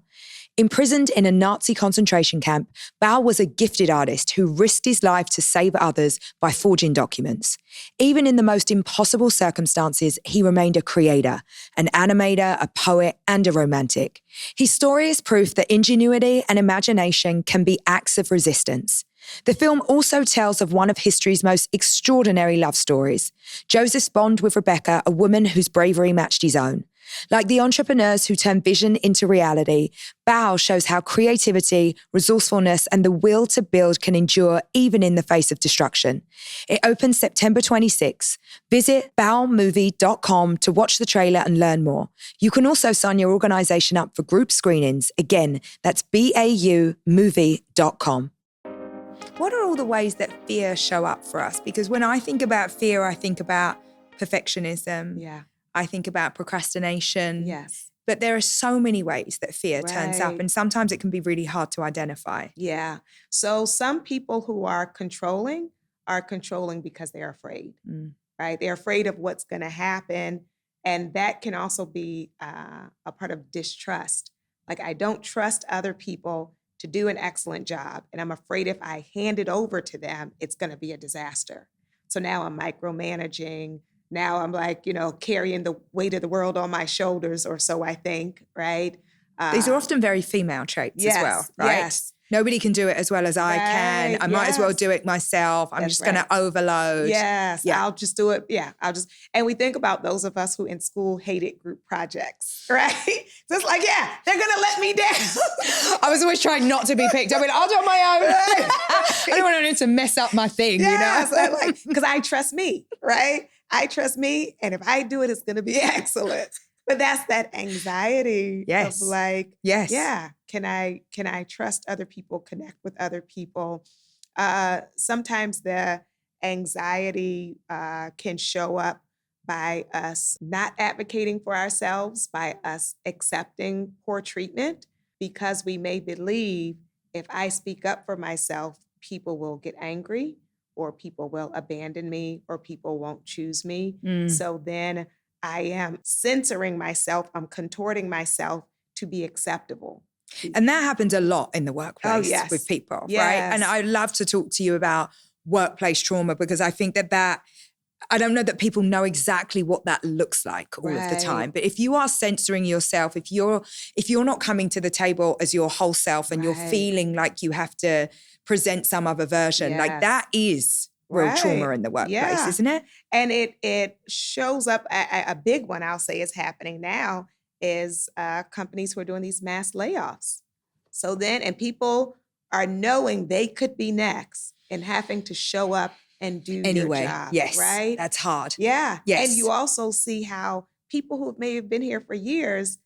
Imprisoned in a Nazi concentration camp, Bao was a gifted artist who risked his life to save others by forging documents. Even in the most impossible circumstances, he remained a creator, an animator, a poet, and a romantic. His story is proof that ingenuity and imagination can be acts of resistance. The film also tells of one of history's most extraordinary love stories, Joseph's bond with Rebecca, a woman whose bravery matched his own. Like the entrepreneurs who turn vision into reality, Bao shows how creativity, resourcefulness, and the will to build can endure even in the face of destruction. It opens September 26. Visit baomovie.com to watch the trailer and learn more. You can also sign your organization up for group screenings. Again, that's baomovie.com. What are all the ways that fear show up for us? Because when I think about fear, I think about perfectionism. Yeah. I think about procrastination. Yes. But there are so many ways that fear turns up, and sometimes it can be really hard to identify. Yeah. So some people who are controlling because they're afraid, right? They're afraid of what's going to happen. And that can also be a part of distrust. Like, I don't trust other people to do an excellent job. And I'm afraid if I hand it over to them, it's going to be a disaster. So now I'm micromanaging. Now I'm like, carrying the weight of the world on my shoulders, or so I think, right? These are often very female traits as well, right? Yes. Nobody can do it as well as I can. I might as well do it myself. I'm just going to overload. Yes, yeah. I'll just do it. Yeah, and we think about those of us who in school hated group projects, right? So it's like, yeah, they're going to let me down. I was always trying not to be picked. I mean, I'll do it on my own. I don't want anyone to mess up my thing, because I trust me, right? I trust me, and if I do it, it's going to be excellent. But that's that anxiety of like, can I trust other people, connect with other people? Sometimes the anxiety can show up by us not advocating for ourselves, by us accepting poor treatment, because we may believe if I speak up for myself, people will get angry, or people will abandon me, or people won't choose me. So then I am censoring myself, I'm contorting myself to be acceptable. And that happens a lot in the workplace with people, right? And I'd love to talk to you about workplace trauma, because I think that I don't know that people know exactly what that looks like all of the time. But if you are censoring yourself, if you're not coming to the table as your whole self, and you're feeling like you have to present some other version, like that is real trauma in the workplace, isn't it? And it shows up. A big one I'll say is happening now is companies who are doing these mass layoffs. So then, and people are knowing they could be next and having to show up and do their job, right? That's hard. Yeah. Yes. And you also see how people who may have been here for years,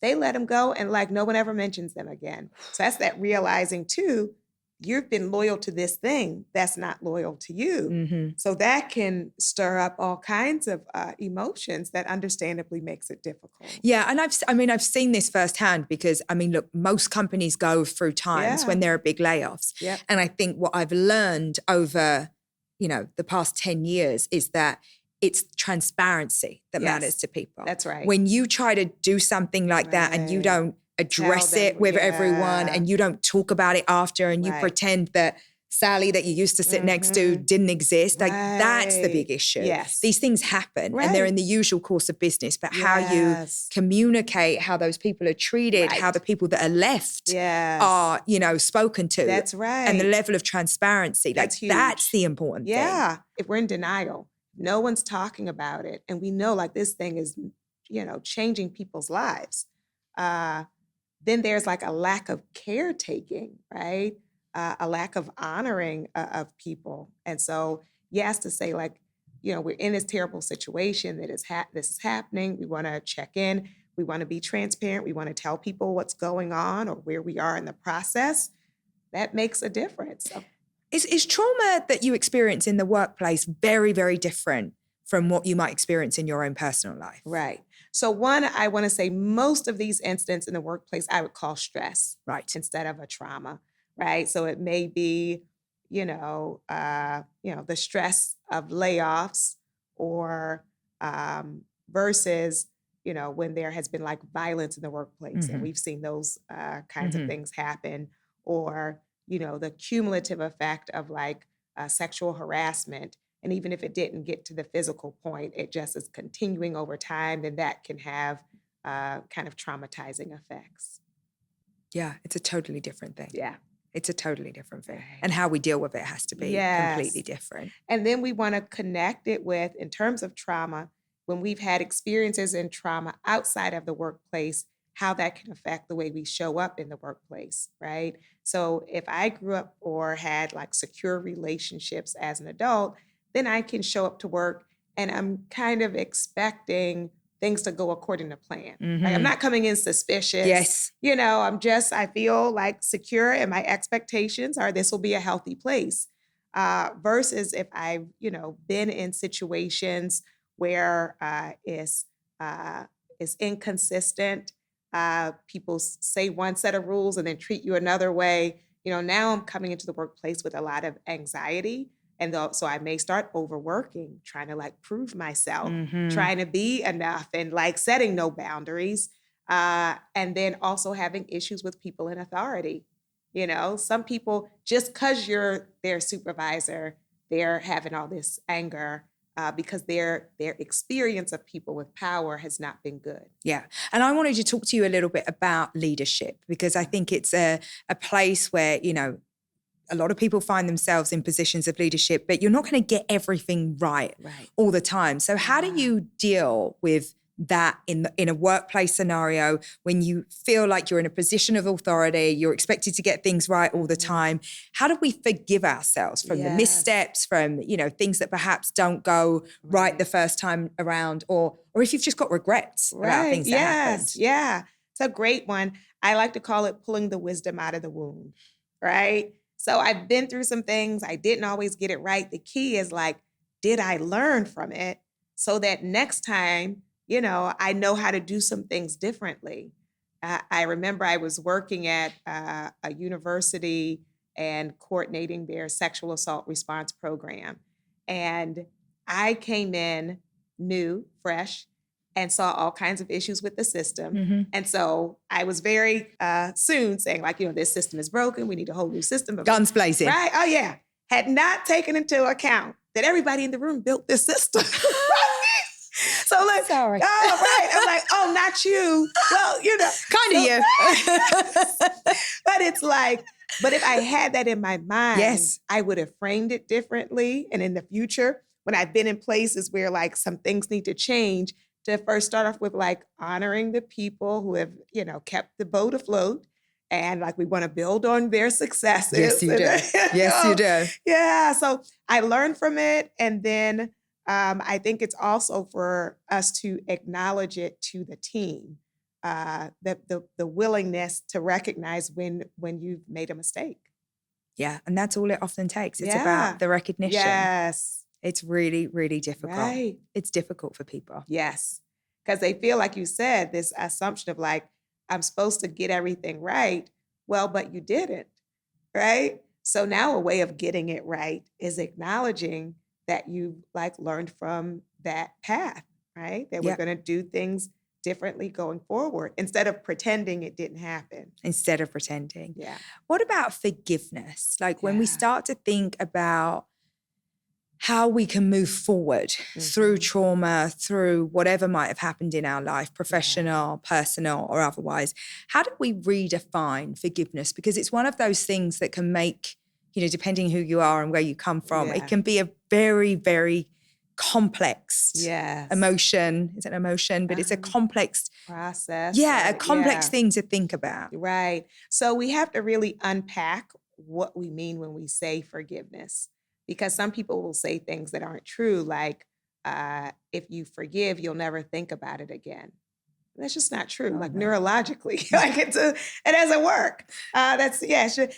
they let them go, and like no one ever mentions them again. So that's that realizing too, you've been loyal to this thing that's not loyal to you. So that can stir up all kinds of emotions that understandably makes it difficult. Yeah, and I've seen this firsthand, because look, most companies go through times when there are big layoffs. And I think what I've learned over, the past 10 years is that it's transparency that matters to people. That's right. When you try to do something like that and you don't address it with everyone, and you don't talk about it after, and you pretend that Sally that you used to sit next to didn't exist, like that's the big issue. Yes. These things happen and they're in the usual course of business, but how you communicate, how those people are treated, how the people that are left are, spoken to. That's right. And the level of transparency, that's huge. That's the important thing. Yeah. If we're in denial, no one's talking about it, and we know like this thing is, changing people's lives, then there's like a lack of caretaking, right? A lack of honoring of people. And so yes, to say like, we're in this terrible situation that this is happening. We want to check in. We want to be transparent. We want to tell people what's going on or where we are in the process. That makes a difference. So, is trauma that you experience in the workplace very, very different from what you might experience in your own personal life? Right. So one, I want to say most of these incidents in the workplace, I would call stress, Right. instead of a trauma, right? So it may be, the stress of layoffs or versus, when there has been like violence in the workplace, and we've seen those kinds of things happen, or, the cumulative effect of like sexual harassment. And even if it didn't get to the physical point, it just is continuing over time, then that can have kind of traumatizing effects. Yeah, it's a totally different thing. Yeah. It's a totally different thing. Right. And how we deal with it has to be Yes. completely different. And then we want to connect it with, in terms of trauma, when we've had experiences in trauma outside of the workplace, how that can affect the way we show up in the workplace, right? So if I grew up or had like secure relationships as an adult, then I can show up to work and I'm kind of expecting things to go according to plan. Like I'm not coming in suspicious. Yes. I feel like secure, and my expectations are this will be a healthy place. Versus if I've, been in situations where it's inconsistent, people say one set of rules and then treat you another way. Now I'm coming into the workplace with a lot of anxiety. And so I may start overworking, trying to like prove myself, trying to be enough, and like setting no boundaries. And then also having issues with people in authority. Some people, just because you're their supervisor, they're having all this anger because their experience of people with power has not been good. Yeah. And I wanted to talk to you a little bit about leadership, because I think it's a place where, a lot of people find themselves in positions of leadership, but you're not going to get everything right all the time. So how do you deal with that in a workplace scenario when you feel like you're in a position of authority, you're expected to get things right all the time? How do we forgive ourselves from the missteps, from, things that perhaps don't go right the first time around, or if you've just got regrets about things that happened? Yeah. It's a great one. I like to call it pulling the wisdom out of the wound, right? So I've been through some things. I didn't always get it right. The key is like, did I learn from it so that next time, I know how to do some things differently? I remember I was working at a university and coordinating their sexual assault response program. And I came in new, fresh, and saw all kinds of issues with the system. And so I was very soon saying like, this system is broken. We need a whole new system. Guns blazing. Right? Oh, yeah. Had not taken into account that everybody in the room built this system. So like, sorry. Oh, right. I'm like, oh, not you. Well, Kind of you. But it's like, but if I had that in my mind, yes, I would have framed it differently. And in the future, when I've been in places where like some things need to change, to first start off with like honoring the people who have, kept the boat afloat. And like we want to build on their successes. Yes, you do. Yes, you do. Yeah. So I learned from it. And then I think it's also for us to acknowledge it to the team, the willingness to recognize when you've made a mistake. Yeah. And that's all it often takes. It's about the recognition. Yes. It's really, really difficult. Right. It's difficult for people. Yes. Because they feel, like you said, this assumption of like, I'm supposed to get everything right. Well, but you didn't, right? So now a way of getting it right is acknowledging that you like learned from that path, right? That we're going to do things differently going forward instead of pretending it didn't happen. Instead of pretending. Yeah. What about forgiveness? Like when we start to think about how we can move forward through trauma, through whatever might have happened in our life, professional, personal, or otherwise, how do we redefine forgiveness? Because it's one of those things that can make, depending who you are and where you come from, it can be a very, very complex emotion. It's an emotion, but it's a complex process. Yeah, a complex thing to think about. Right. So we have to really unpack what we mean when we say forgiveness. Because some people will say things that aren't true, like, if you forgive, you'll never think about it again. That's just not true. Neurologically, like it doesn't work.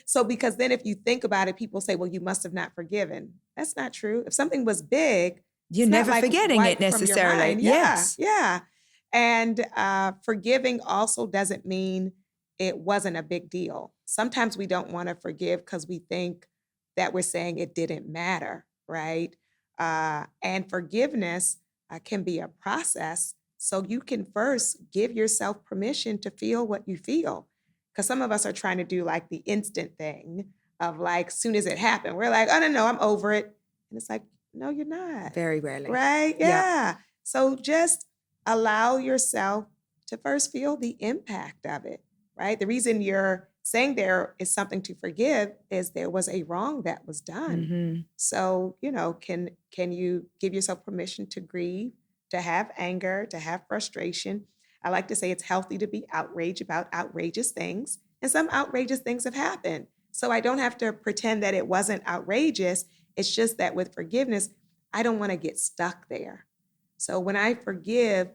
So because then if you think about it, people say, well, you must have not forgiven. That's not true. If something was big, you're never forgetting it necessarily. Yeah. And forgiving also doesn't mean it wasn't a big deal. Sometimes we don't want to forgive because we think that we're saying it didn't matter, right? And forgiveness can be a process. So you can first give yourself permission to feel what you feel. Because some of us are trying to do like the instant thing of like, soon as it happened, we're like, oh, no, I'm over it. And it's like, no, you're not. Very rarely. Right? Yeah. So just allow yourself to first feel the impact of it, right? The reason you're saying there is something to forgive is there was a wrong that was done. Mm-hmm. So, can you give yourself permission to grieve, to have anger, to have frustration? I like to say it's healthy to be outraged about outrageous things. And some outrageous things have happened. So I don't have to pretend that it wasn't outrageous. It's just that with forgiveness, I don't want to get stuck there. So when I forgive,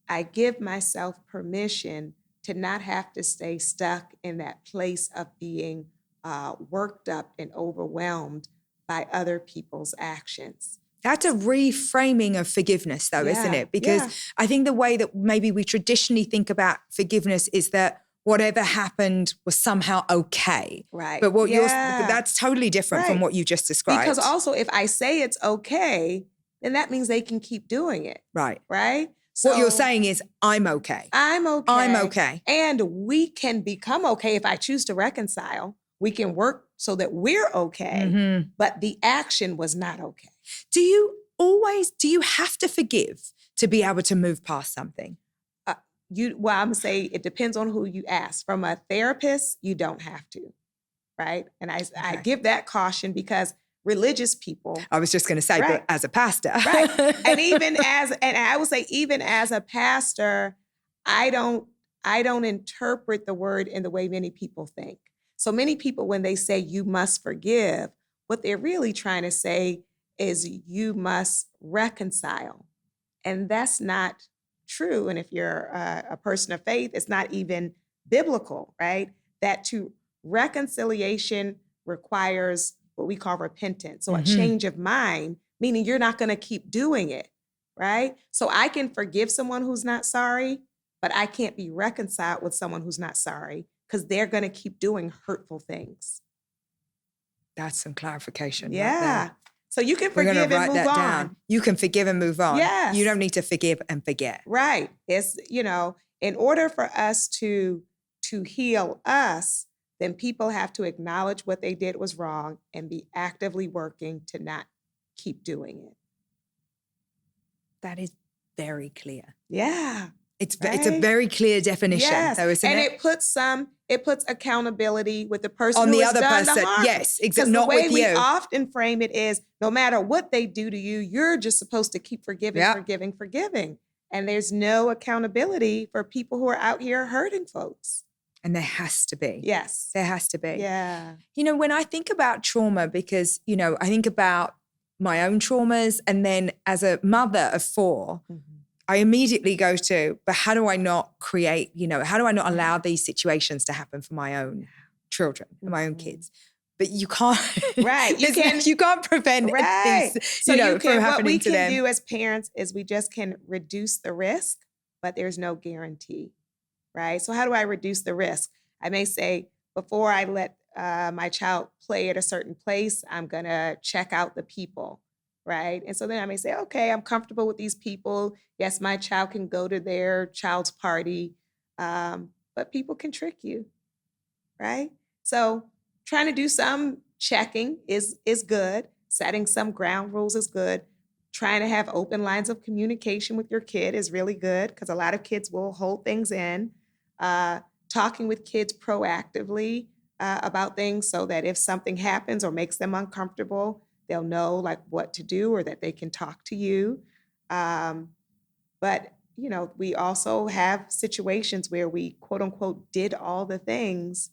I give myself permission to not have to stay stuck in that place of being worked up and overwhelmed by other people's actions. That's a reframing of forgiveness, though, isn't it? Because I think the way that maybe we traditionally think about forgiveness is that whatever happened was somehow okay. Right. But that's totally different from what you just described. Because also, if I say it's okay, then that means they can keep doing it. Right. Right? So what you're saying is, I'm okay. I'm okay. I'm okay. And we can become okay if I choose to reconcile. We can work so that we're okay, Mm-hmm. but the action was not okay. Do you have to forgive to be able to move past something? I'm going to say it depends on who you ask. From a therapist, you don't have to, right? And I give that caution because religious people. I was just going to say, but as a pastor. Right. And I would say even as a pastor, I don't interpret the word in the way many people think. So many people, when they say you must forgive, what they're really trying to say is you must reconcile. And that's not true. And if you're a person of faith, it's not even biblical, right? That reconciliation requires what we call repentance. So a change of mind, meaning you're not going to keep doing it, right? So I can forgive someone who's not sorry, but I can't be reconciled with someone who's not sorry because they're going to keep doing hurtful things. That's some clarification. Yeah. Right there. So you can forgive and move on. Down. You can forgive and move on. Yes. You don't need to forgive and forget. Right. It's, in order for us to heal us, then people have to acknowledge what they did was wrong and be actively working to not keep doing it. That is very clear. Yeah. It's a very clear definition, though, isn't it? And it puts accountability with the person on who the has other done person. The harm. Yes, exactly. Not with you. The way we often frame it is, no matter what they do to you, you're just supposed to keep forgiving, forgiving. And there's no accountability for people who are out here hurting folks. And there has to be. Yes. There has to be. Yeah. When I think about trauma, because, I think about my own traumas, and then as a mother of 4, I immediately go to, but how do I not create, how do I not allow these situations to happen for my own children, for my own kids? But you can't. Right. You can't prevent things, from happening to them. What we can do as parents is we just can reduce the risk, but there's no guarantee, right? So how do I reduce the risk? I may say, before I let my child play at a certain place, I'm going to check out the people. Right. And so then I may say, okay, I'm comfortable with these people. Yes, my child can go to their child's party, but people can trick you. Right. So trying to do some checking is good. Setting some ground rules is good. Trying to have open lines of communication with your kid is really good because a lot of kids will hold things in. Talking with kids proactively about things so that if something happens or makes them uncomfortable, they'll know like what to do or that they can talk to you. But, we also have situations where we, quote unquote, did all the things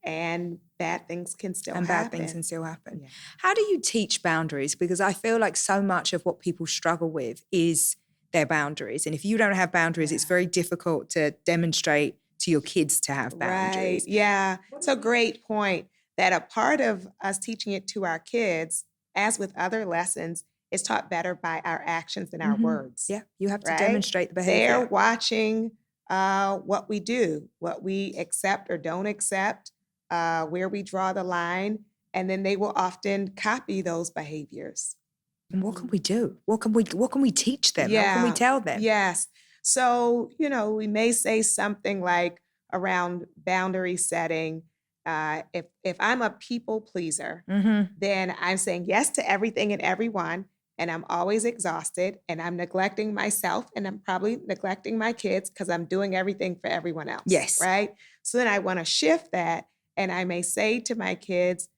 and bad things can still happen. Bad things can still happen. Yeah. How do you teach boundaries? Because I feel like so much of what people struggle with is their boundaries. And if you don't have boundaries, it's very difficult to demonstrate to your kids to have boundaries. Right. Yeah. It's a great point that a part of us teaching it to our kids, as with other lessons, is taught better by our actions than our words. Yeah, you have to right? demonstrate the They're behavior. watching what we do, what we accept or don't accept, where we draw the line, and then they will often copy those behaviors. And what can we do? What can we teach them? How can we Yeah. tell them? Yes. So, we may say something like around boundary setting. If I'm a people pleaser, then I'm saying yes to everything and everyone, and I'm always exhausted, and I'm neglecting myself, and I'm probably neglecting my kids because I'm doing everything for everyone else. Yes. Right. So then I want to shift that, and I may say to my kids,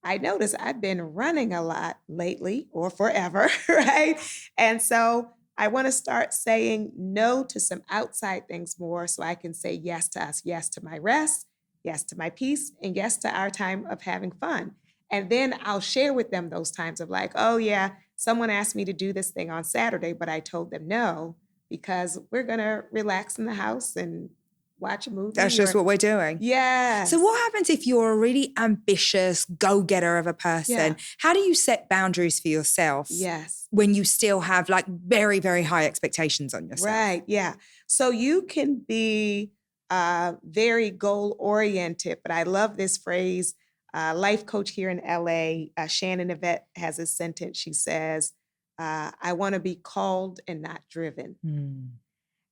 I notice I've been running a lot lately or forever, right? And so I want to start saying no to some outside things more so I can say yes to us, yes to my rest, yes to my peace, and yes to our time of having fun. And then I'll share with them those times of like, oh yeah, someone asked me to do this thing on Saturday, but I told them no because we're going to relax in the house and watch a movie. That's just what we're doing. Yeah. So what happens if you're a really ambitious go-getter of a person? Yeah. How do you set boundaries for yourself? Yes. When you still have like very, very high expectations on yourself? Right. Yeah. So you can be very goal-oriented, but I love this phrase. Life coach here in LA, Shannon Yvette, has a sentence. She says, I want to be called and not driven.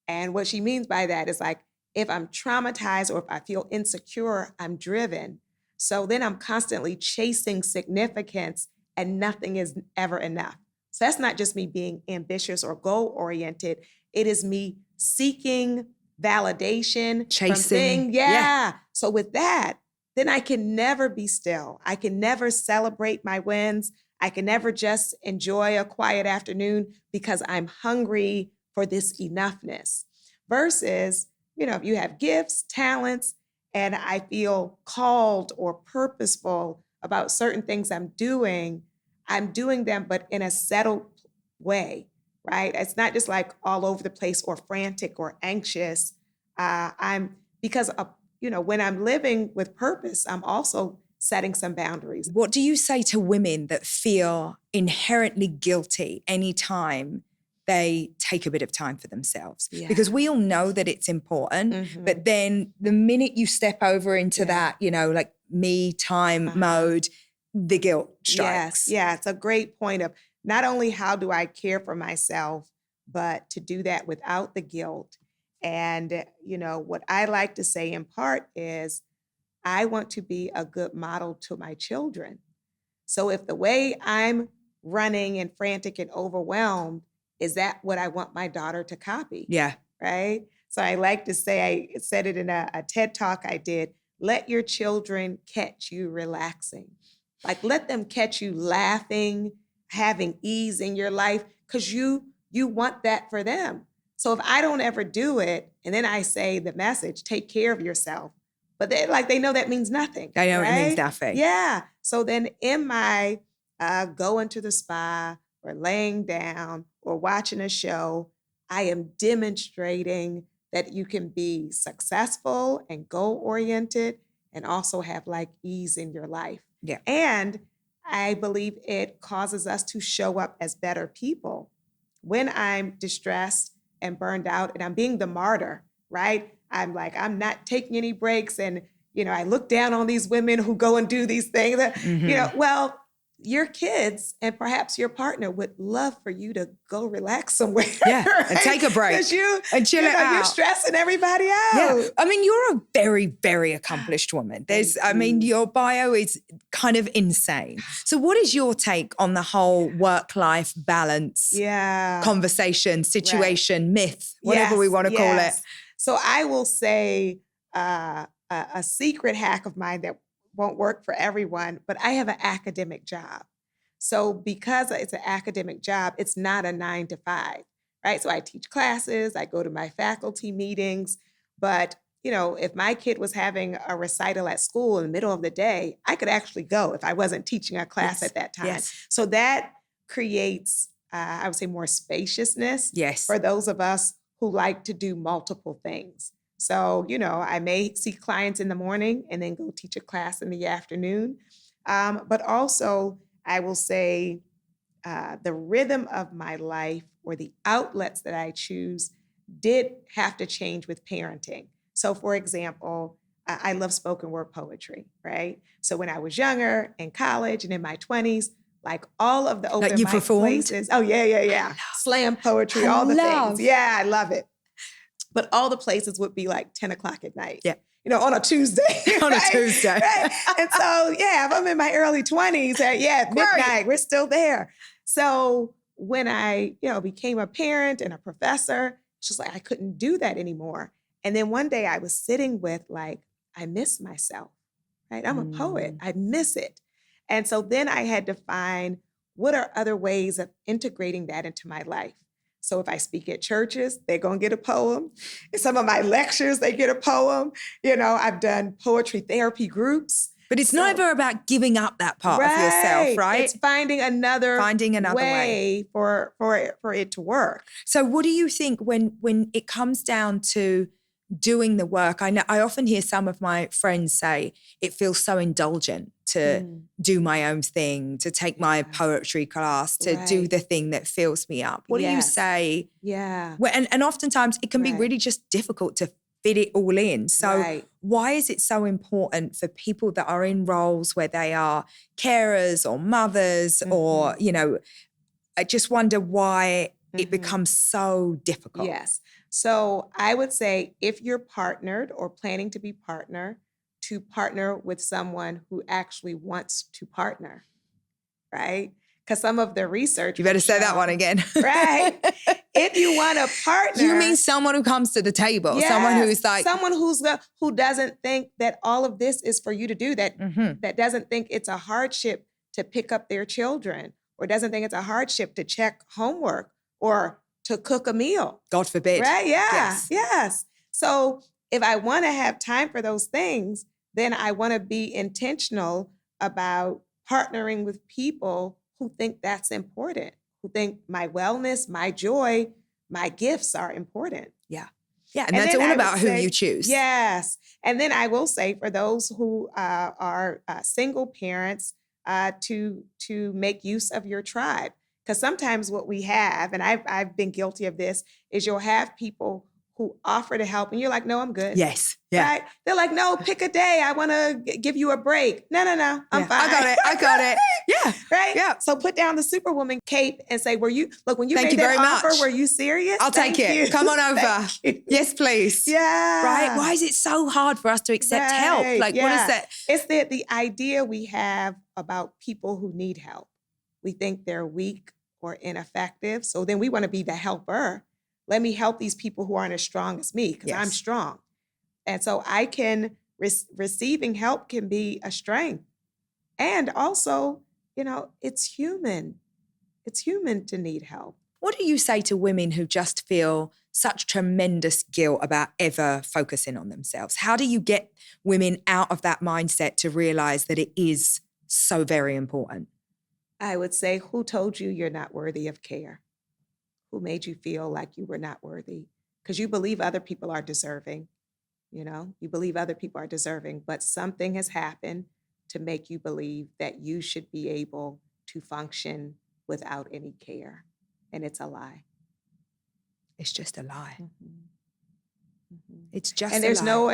And what she means by that is like, if I'm traumatized or if I feel insecure, I'm driven. So then I'm constantly chasing significance and nothing is ever enough. So that's not just me being ambitious or goal-oriented. It is me seeking validation. Chasing. Yeah. So with that, then I can never be still. I can never celebrate my wins. I can never just enjoy a quiet afternoon because I'm hungry for this enoughness. Versus, if you have gifts, talents, and I feel called or purposeful about certain things I'm doing them, but in a settled way, right? It's not just like all over the place or frantic or anxious. When I'm living with purpose, I'm also setting some boundaries. What do you say to women that feel inherently guilty anytime they take a bit of time for themselves? Yeah. Because we all know that it's important, but then the minute you step over into that, like me time mode, the guilt strikes. Yes. Yeah, it's a great point of not only how do I care for myself, but to do that without the guilt. And, what I like to say in part is I want to be a good model to my children. So if the way I'm running and frantic and overwhelmed, is that what I want my daughter to copy? Yeah. Right? So I like to say, I said it in a TED Talk I did, let your children catch you relaxing. Like let them catch you laughing, having ease in your life, because you want that for them. So if I don't ever do it, and then I say the message, take care of yourself, but they know that means nothing. They know right? It means nothing. Yeah. So then in my going to the spa or laying down or watching a show, I am demonstrating that you can be successful and goal-oriented and also have like ease in your life. Yeah. And I believe it causes us to show up as better people. When I'm distressed and burned out and I'm being the martyr, right? I'm not taking any breaks. And, I look down on these women who go and do these things. Well, your kids and perhaps your partner would love for you to go relax somewhere. Yeah, right? and take a break. And chill it out. You're stressing everybody out. Yeah. I mean, you're a very, very accomplished woman. Your bio is kind of insane. So what is your take on the whole work-life balance conversation, situation, myth, whatever we want to call it? So I will say a secret hack of mine that won't work for everyone, but I have an academic job. So because it's an academic job, it's not a 9 to 5, right? So I teach classes, I go to my faculty meetings, but if my kid was having a recital at school in the middle of the day, I could actually go if I wasn't teaching a class at that time. Yes. So that creates, I would say, more spaciousness for those of us who like to do multiple things. So, I may see clients in the morning and then go teach a class in the afternoon. But also, I will say, the rhythm of my life or the outlets that I choose did have to change with parenting. So for example, I love spoken word poetry, right? So when I was younger, in college and in my 20s, like all of the open you mic performed? places. Oh, yeah. Slam poetry, all the things. Yeah, I love it. But all the places would be like 10 o'clock at night. Yeah. On a Tuesday. On a Tuesday. Right? And so, if I'm in my early 20s, at midnight, we're still there. So when I, became a parent and a professor, it's just like I couldn't do that anymore. And then one day I was sitting with I miss myself, right? I'm a poet. I miss it. And so then I had to find what are other ways of integrating that into my life. So if I speak at churches, they're going to get a poem. In some of my lectures, they get a poem. I've done poetry therapy groups. But it's never about giving up that part of yourself, right? It's finding another way for it to work. So what do you think when it comes down to doing the work? I often hear some of my friends say it feels so indulgent to do my own thing, to take my poetry class, to do the thing that fills me up. What do you say? Yeah. And oftentimes it can be really just difficult to fit it all in. So why is it so important for people that are in roles where they are carers or mothers or, I just wonder why it becomes so difficult. Yes. So I would say if you're partnered or planning to be to partner with someone who actually wants to partner, right? Because some of the research— You better say that one again. Right. If you want a partner— You mean someone who comes to the table, someone who's like— Someone who doesn't think that all of this is for you to do, that doesn't think it's a hardship to pick up their children, or doesn't think it's a hardship to check homework or to cook a meal. God forbid. Right? Yeah. Yes. So if I want to have time for those things, then I want to be intentional about partnering with people who think that's important, who think my wellness, my joy, my gifts are important. Yeah. Yeah. And that's all about who you choose. Yes. And then I will say for those who are single parents, to make use of your tribe. Because sometimes what we have, and I've been guilty of this, is you'll have people who offer to help and you're like, no, I'm good. Yes. Yeah. Right? They're like, no, pick a day. I want to give you a break. No, I'm fine. I got it. Yeah. Right? Yeah. So put down the Superwoman cape and say, when you Thank made you that very offer, much. were you serious? I'll take it. Come on over. Yes, please. Yeah. Right? Why is it so hard for us to accept help? Like, what is that? It's the idea we have about people who need help. We think they're weak or ineffective. So then we want to be the helper. Let me help these people who aren't as strong as me because I'm strong. And so I can, receiving help can be a strength. And also, it's human. It's human to need help. What do you say to women who just feel such tremendous guilt about ever focusing on themselves? How do you get women out of that mindset to realize that it is so very important? I would say, who told you you're not worthy of care? Who made you feel like you were not worthy? Because you believe other people are deserving, you believe other people are deserving, but something has happened to make you believe that you should be able to function without any care. And it's a lie. It's just a lie. It's just and there's no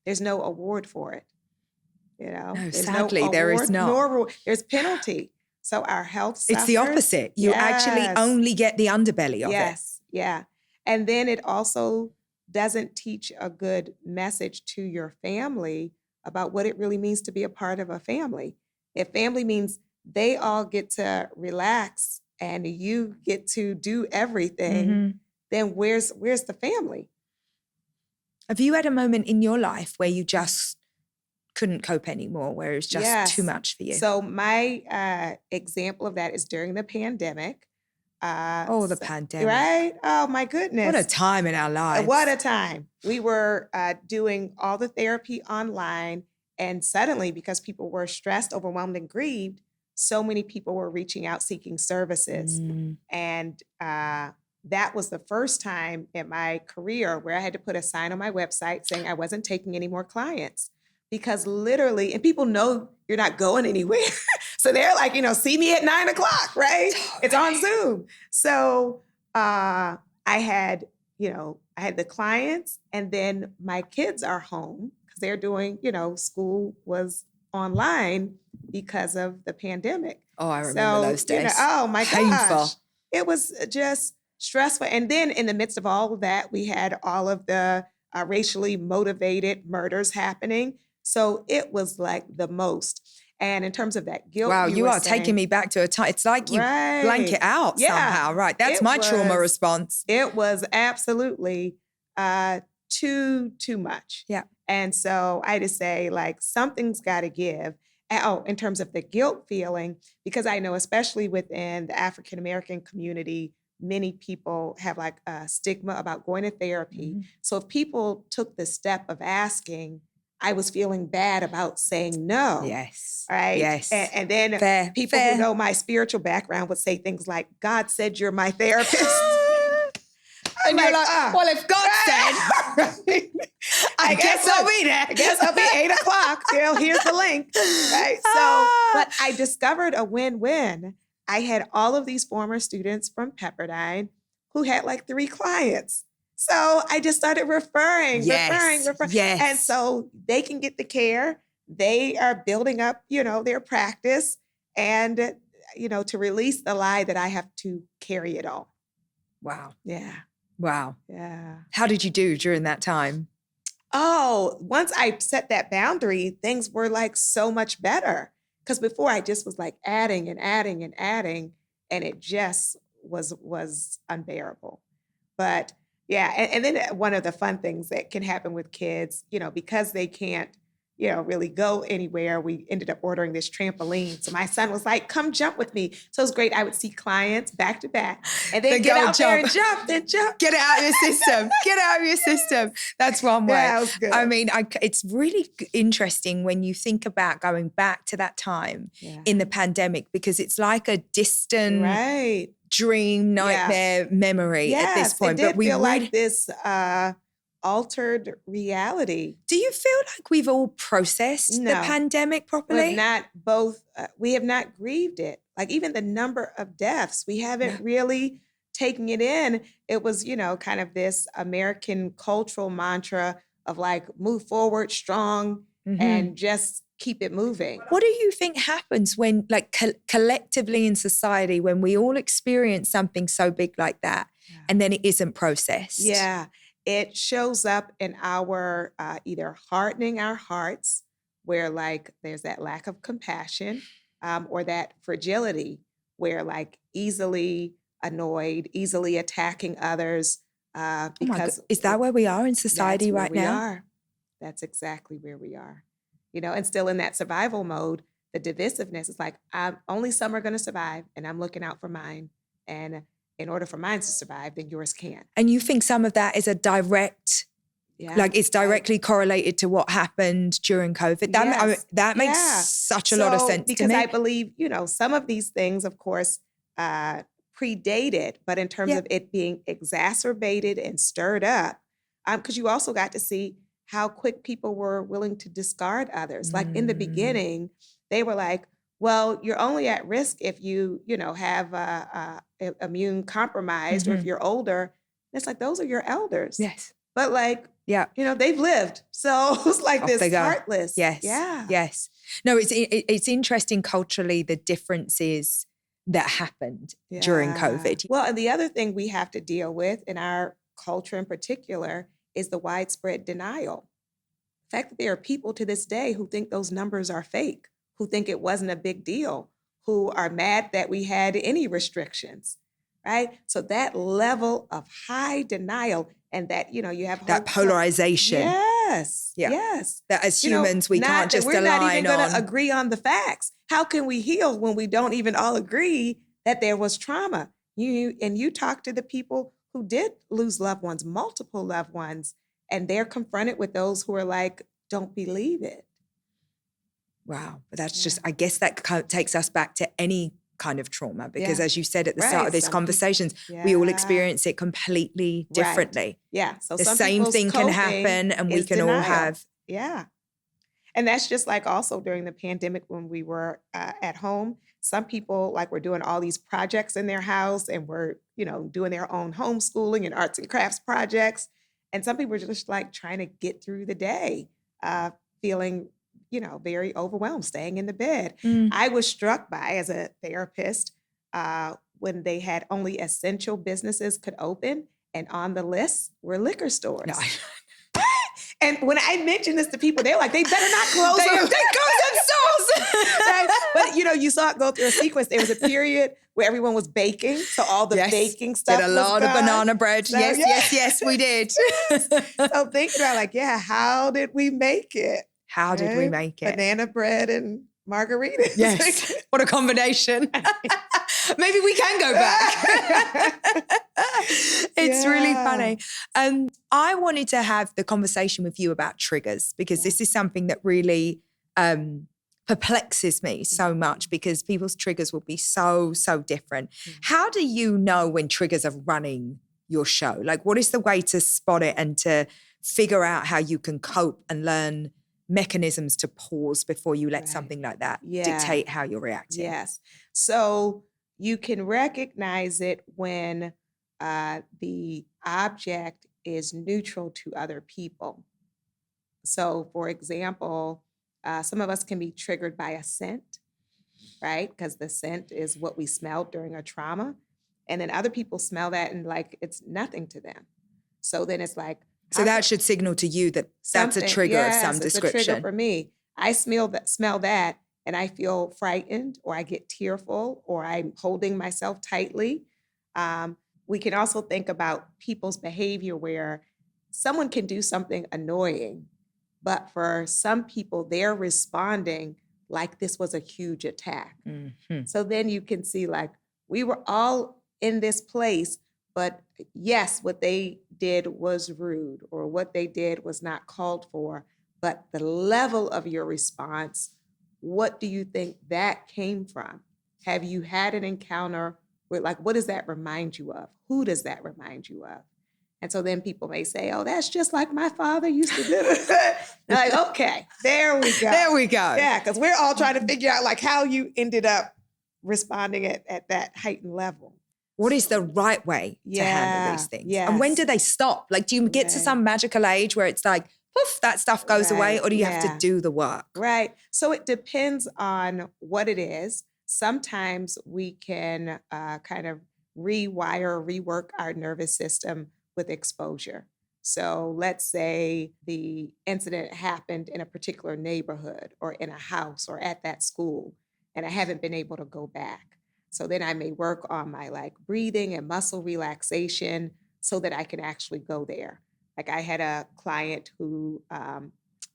there's no award for it. No, there's sadly, no award, there is not. There's penalty. So our health suffers. It's the opposite. You actually only get the underbelly of it. Yes, yeah. And then it also doesn't teach a good message to your family about what it really means to be a part of a family. If family means they all get to relax and you get to do everything, then where's the family? Have you had a moment in your life where you just couldn't cope anymore, where it was just too much for you? So my example of that is during the pandemic. The pandemic. Right? Oh, my goodness. What a time in our lives. What a time. We were doing all the therapy online, and suddenly, because people were stressed, overwhelmed, and grieved, so many people were reaching out seeking services. And that was the first time in my career where I had to put a sign on my website saying I wasn't taking any more clients. Because literally, and people know you're not going anywhere. So they're like, see me at 9 o'clock, right? It's on Zoom. So I had the clients, and then my kids are home because they're doing, school was online because of the pandemic. Oh, I remember those days. Oh my Painful. gosh. It was just stressful. And then in the midst of all of that, we had all of the racially motivated murders happening. So it was like the most. And in terms of that guilt, wow, you are saying, taking me back to a time. It's like you blank it out somehow, right? That's my trauma response. It was absolutely too much. Yeah. And so I just say, like, something's got to give. In terms of the guilt feeling, because I know, especially within the African American community, many people have like a stigma about going to therapy. Mm-hmm. So if people took the step of asking, I was feeling bad about saying no. Yes. Right. Yes. And then people who know my spiritual background would say things like, God said you're my therapist. And you're like, well, if God said, I guess I'll be there. I guess I'll be 8 o'clock. Here's the link. Right. So, but I discovered a win-win. I had all of these former students from Pepperdine who had like 3 clients. So I just started referring. Yes. And so they can get the care. They are building up, their practice, and, to release the lie that I have to carry it all. Wow. Yeah. Wow. Yeah. How did you do during that time? Oh, once I set that boundary, things were like so much better. Because before I just was like adding and adding and adding, and it just was unbearable. But yeah, and then one of the fun things that can happen with kids, because they can't, really go anywhere, we ended up ordering this trampoline. So my son was like, come jump with me. So it was great. I would see clients back to back, and then get out there and jump, then jump. Get it out of your system. Get out of your system. That's one way. Yeah, it was good. I mean, it's really interesting when you think about going back to that time in the pandemic, because it's like a distant dream, nightmare memory at this point. It did feel like this altered reality. Do you feel like we've all processed the pandemic properly? We have not grieved it. Like even the number of deaths, we haven't really taken it in. It was, kind of this American cultural mantra of like, move forward strong and just keep it moving. What do you think happens when, like, collectively in society, when we all experience something so big like that and then it isn't processed? Yeah. It shows up in our either hardening our hearts, where like there's that lack of compassion, or that fragility, where like easily annoyed, easily attacking others. Because is that where we are in society right now? That's exactly where we are. And still in that survival mode, the divisiveness is like, only some are going to survive, and I'm looking out for mine. And in order for mine to survive, then yours can't. And you think some of that is a direct, like it's directly correlated to what happened during COVID? That makes such a lot of sense to me. Because I believe, some of these things, of course, predated, but in terms of it being exacerbated and stirred up, because you also got to see how quick people were willing to discard others. Like in the beginning, they were like, well, you're only at risk if you, have immune compromised, or if you're older. And it's like, those are your elders. Yes. But like, they've lived. So it's like off this heartless. Yes. Yeah. Yes. No, it's interesting culturally, the differences that happened during COVID. Well, and the other thing we have to deal with in our culture in particular is the widespread denial. The fact that there are people to this day who think those numbers are fake, who think it wasn't a big deal, who are mad that we had any restrictions, right? So that level of high denial, and that, you have that polarization. Yes. That as humans, we can't just align on. We're not even going to agree on the facts. How can we heal when we don't even all agree that there was trauma? You talk to the people who did lose loved ones, multiple loved ones, and they're confronted with those who are like, don't believe it. Wow. But that's just, I guess that takes us back to any kind of trauma, because as you said at the start of this conversations, we all experience it completely differently. Yeah. So the same thing can happen, and we can all have. Yeah. And that's just like also during the pandemic when we were at home. Some people like were doing all these projects in their house and were, doing their own homeschooling and arts and crafts projects. And some people were just like trying to get through the day, feeling, very overwhelmed, staying in the bed. I was struck by, as a therapist, when they had only essential businesses could open, and on the list were liquor stores. No. And when I mentioned this to people, they're like, they better not close They them. close them stores. Right? But you saw it go through a sequence. There was a period where everyone was baking, so all the baking stuff did a lot was of gone. banana bread. So, Yes, we did. So thinking about like, how did we make it? How did we make it? Banana bread and margaritas. Yes. What a combination. Maybe we can go back. It's really funny. I wanted to have the conversation with you about triggers, because this is something that really perplexes me so much, because people's triggers will be so different. How do you know when triggers are running your show? Like, what is the way to spot it and to figure out how you can cope and learn mechanisms to pause before you let something like that dictate how you're reacting? Yes. So you can recognize it when the object is neutral to other people. So, for example, some of us can be triggered by a scent, right? Because the scent is what we smelled during a trauma. And then other people smell that and like it's nothing to them. So then it's like, so that should signal to you that that's a trigger of some description. It's a trigger for me. I smell that and I feel frightened, or I get tearful, or I'm holding myself tightly. We can also think about people's behavior where someone can do something annoying, but for some people, they're responding like this was a huge attack. Mm-hmm. So then you can see like, we were all in this place, but yes, what they did was rude, or what they did was not called for, but the level of your response, what do you think that came from? Have you had an encounter where, like, what does that remind you of? Who does that remind you of? And so then people may say, oh, that's just like my father used to do it. Like, okay, there we go. There we go. Yeah, because we're all trying to figure out like how you ended up responding at that heightened level. What is the right way to handle these things? Yes. And when do they stop? Like, do you get to some magical age where it's like, poof, that stuff goes away, or do you have to do the work? Right. So it depends on what it is. Sometimes we can kind of rework our nervous system with exposure. So let's say the incident happened in a particular neighborhood or in a house or at that school, and I haven't been able to go back. So then I may work on my like breathing and muscle relaxation so that I can actually go there. Like I had a client who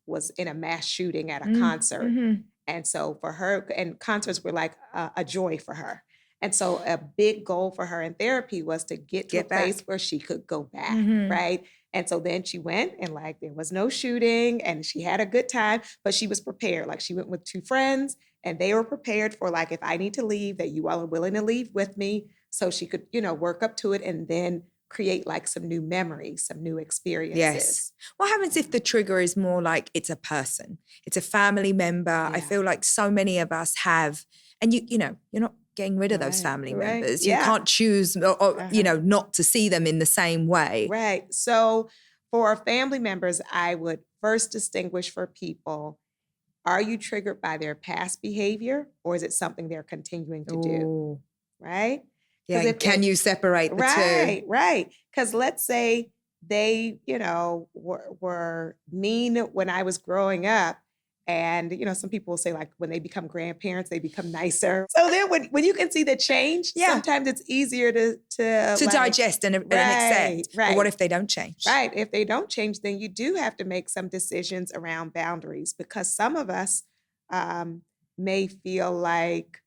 was in a mass shooting at a concert. Mm-hmm. And so for her, and concerts were like a joy for her. And so a big goal for her in therapy was to get to a place where she could go back, right? And so then she went and like there was no shooting and she had a good time, but she was prepared. Like she went with 2 friends and they were prepared for like, if I need to leave, that you all are willing to leave with me. So she could, work up to it and then create like some new memories, some new experiences. Yes. What happens if the trigger is more like it's a person, it's a family member? Yeah. I feel like so many of us have, and you're not getting rid of those family members. You can't choose or not to see them in the same way. Right. So for family members, I would first distinguish for people, are you triggered by their past behavior or is it something they're continuing to do? Right? Yeah, can you separate the two? Right. Because let's say they, were mean when I was growing up. And, some people will say like when they become grandparents, they become nicer. So then when you can see the change, sometimes it's easier to digest and accept. Right. But what if they don't change? Right. If they don't change, then you do have to make some decisions around boundaries, because some of us may feel like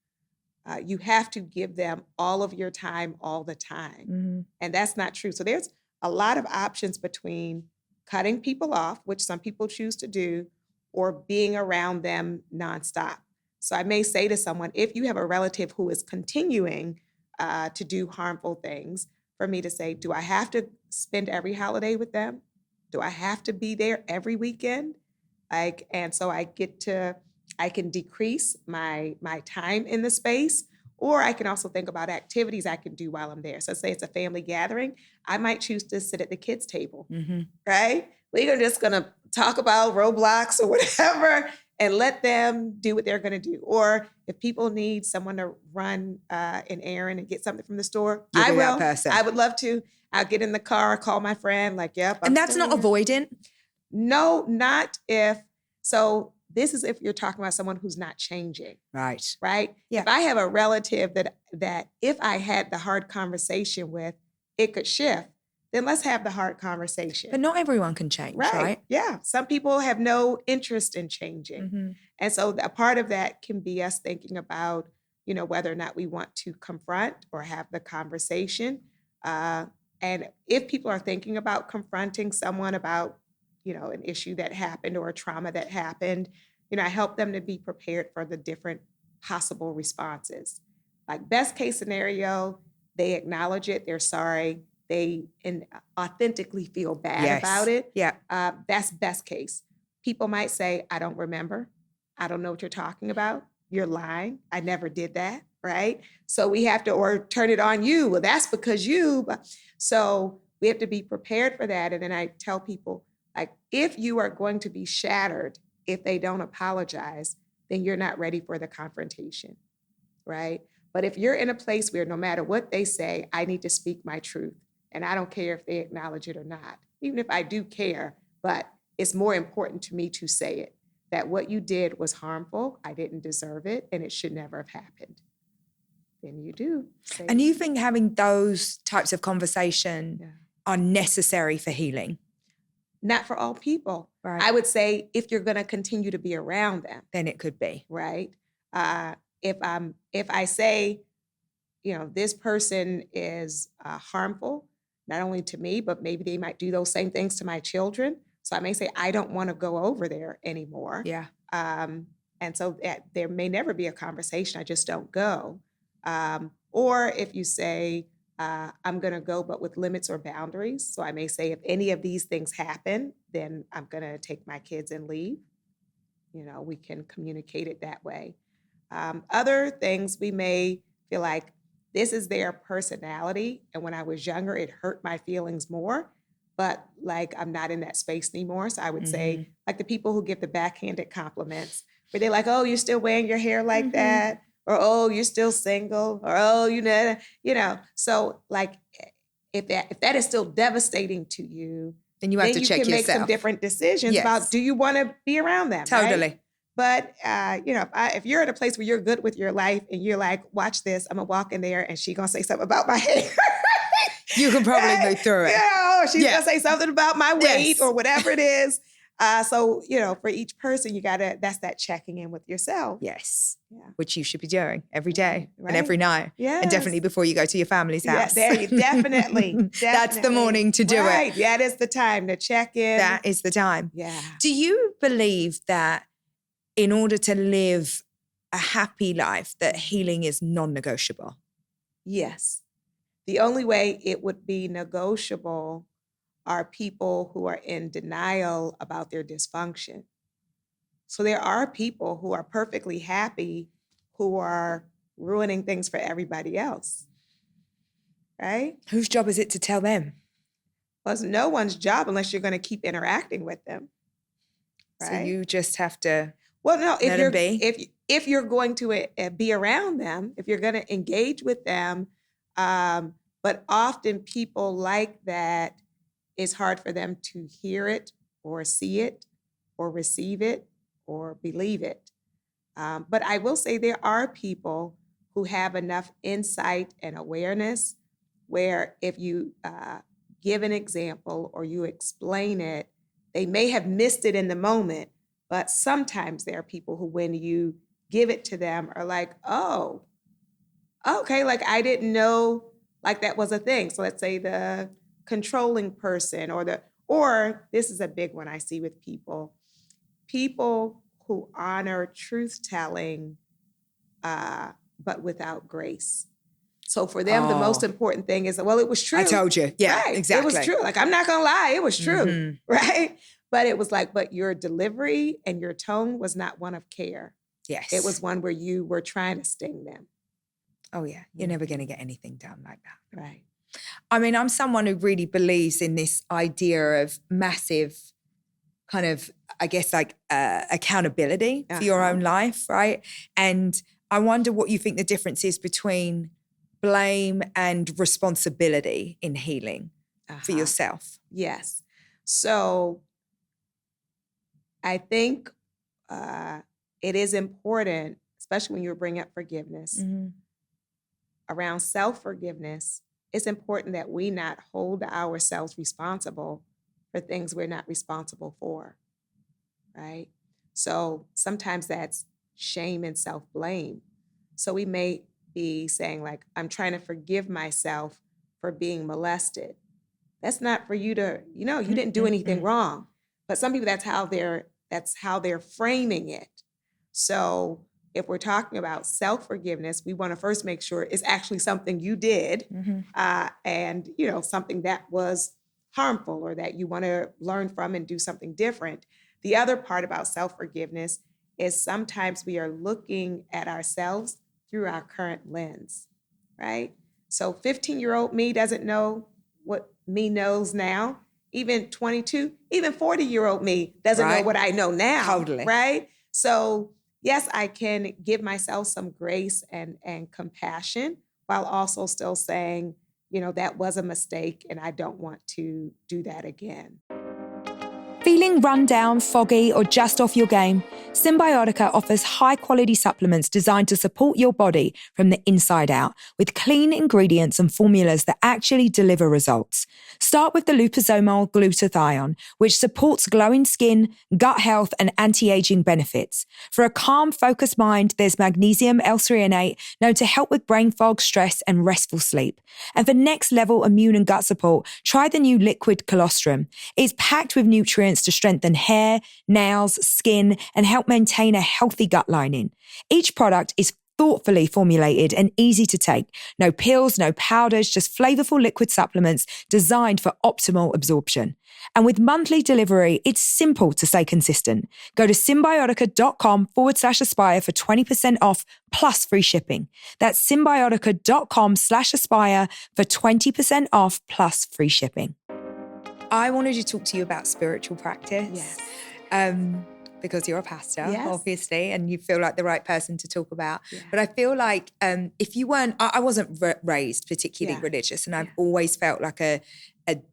you have to give them all of your time all the time. Mm-hmm. And that's not true. So there's a lot of options between cutting people off, which some people choose to do, or being around them nonstop. So I may say to someone, if you have a relative who is continuing to do harmful things, for me to say, do I have to spend every holiday with them? Do I have to be there every weekend? And so I can decrease my time in the space, or I can also think about activities I can do while I'm there. So say it's a family gathering, I might choose to sit at the kids' table, right? We're just gonna talk about Roblox or whatever and let them do what they're gonna do. Or if people need someone to run an errand and get something from the store, You'll I be that will. person. I would love to. I'll get in the car, call my friend, like, yep. And that's not avoidant? No, not if. So this is if you're talking about someone who's not changing. Right. Right? Yeah. If I have a relative that if I had the hard conversation with, it could shift, then let's have the hard conversation. But not everyone can change, right? Yeah. Some people have no interest in changing. And so a part of that can be us thinking about, whether or not we want to confront or have the conversation. And if people are thinking about confronting someone about, an issue that happened or a trauma that happened, I help them to be prepared for the different possible responses. Like best case scenario, they acknowledge it, they're sorry, they authentically feel bad about it. Yeah. That's best case. People might say, I don't remember. I don't know what you're talking about. You're lying. I never did that, right? So we have to, or turn it on you. Well, that's because you. So we have to be prepared for that. And then I tell people, like, if you are going to be shattered, if they don't apologize, then you're not ready for the confrontation, right? But if you're in a place where no matter what they say, I need to speak my truth, and I don't care if they acknowledge it or not, even if I do care, but it's more important to me to say it, that what you did was harmful, I didn't deserve it, and it should never have happened. Then you do. And you think having those types of conversation are necessary for healing? Not for all people. Right. I would say if you're going to continue to be around them, then it could be. Right. If I say, this person is harmful, not only to me, but maybe they might do those same things to my children. So I may say, I don't want to go over there anymore. Yeah. And so there may never be a conversation. I just don't go. Or if you say, I'm going to go, but with limits or boundaries. So I may say, if any of these things happen, then I'm going to take my kids and leave. We can communicate it that way. Other things, we may feel like this is their personality. And when I was younger, it hurt my feelings more. But like, I'm not in that space anymore. So I would say, like the people who give the backhanded compliments, where they're like, oh, you're still wearing your hair like that. Or, oh, you're still single, or, oh, So like, if that is still devastating to you, then you have to check yourself. You can make some different decisions about, do you want to be around them? Totally. Right? But, if you're at a place where you're good with your life and you're like, watch this, I'm going to walk in there and she's going to say something about my hair. You can probably move through it. Yeah, she's going to say something about my weight or whatever it is. So, for each person, that's that checking in with yourself. Yes. Yeah. Which you should be doing every day and every night. Yes. And definitely before you go to your family's house. Yeah, there you definitely. That's the morning to do it. That is the time to check in. That is the time. Yeah. Do you believe that in order to live a happy life, that healing is non-negotiable? Yes. The only way it would be negotiable are people who are in denial about their dysfunction. So there are people who are perfectly happy who are ruining things for everybody else, right? Whose job is it to tell them? Well, it's no one's job unless you're going to keep interacting with them, right? So you just have to if you're going to be around them, if you're going to engage with them, but often people like that, it's hard for them to hear it or see it or receive it or believe it. But I will say there are people who have enough insight and awareness where if you give an example or you explain it, they may have missed it in the moment, but sometimes there are people who, when you give it to them, are like, oh, okay, like I didn't know like that was a thing. So let's say the controlling person or this is a big one I see with people who honor truth-telling, but without grace. So for them, the most important thing is, well, it was true. I told you. Yeah, right. exactly. It was true. Like, I'm not going to lie. It was true. Right. But it was like, but your delivery and your tone was not one of care. Yes. It was one where you were trying to sting them. Oh, yeah. You're never going to get anything done like that. Right. I mean, I'm someone who really believes in this idea of massive kind of, I guess, like accountability for your own life, right? And I wonder what you think the difference is between blame and responsibility in healing for yourself. Yes. So I think it is important, especially when you're bringing up forgiveness, around self-forgiveness, it's important that we not hold ourselves responsible for things we're not responsible for, right? So sometimes that's shame and self-blame. So we may be saying like, I'm trying to forgive myself for being molested. That's not for you to, you didn't do anything wrong. But some people, that's how they're framing it. So if we're talking about self-forgiveness, we want to first make sure it's actually something you did and, something that was harmful or that you want to learn from and do something different. The other part about self-forgiveness is sometimes we are looking at ourselves through our current lens, right? So 15-year-old me doesn't know what me knows now. Even 22, even 40-year-old me doesn't know what I know now. Totally. Right? So yes, I can give myself some grace and compassion while also still saying, that was a mistake and I don't want to do that again. Feeling run down, foggy, or just off your game? Symbiotica offers high-quality supplements designed to support your body from the inside out with clean ingredients and formulas that actually deliver results. Start with the liposomal glutathione, which supports glowing skin, gut health, and anti-aging benefits. For a calm, focused mind, there's magnesium L-threonate, known to help with brain fog, stress, and restful sleep. And for next-level immune and gut support, try the new liquid colostrum. It's packed with nutrients to strengthen hair, nails, skin, and help maintain a healthy gut lining. Each product is thoughtfully formulated and easy to take. No pills, no powders, just flavorful liquid supplements designed for optimal absorption. And with monthly delivery, it's simple to stay consistent. Go to symbiotica.com/aspire for 20% off plus free shipping. That's symbiotica.com/aspire for 20% off plus free shipping. I wanted to talk to you about spiritual practice. Yes. Because you're a pastor, Yes. obviously, and you feel like the right person to talk about. Yeah. But I feel like if you weren't, I wasn't raised particularly religious, and I've always felt like a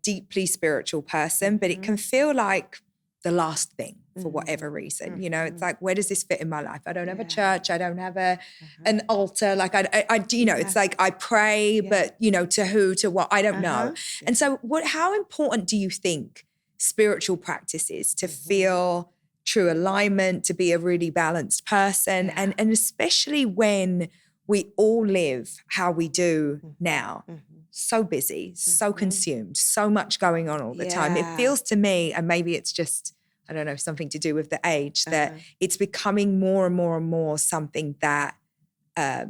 deeply spiritual person, but it can feel like the last thing for whatever reason. It's like, where does this fit in my life? I don't have a church. I don't have an altar. Like I it's like I pray, but to who, to what, I don't know. And so how important do you think spiritual practice is to feel true alignment, to be a really balanced person, and especially when we all live how we do now, so busy, so consumed, so much going on all the time. It feels to me, and maybe it's just, I don't know, something to do with the age, that it's becoming more and more and more something that I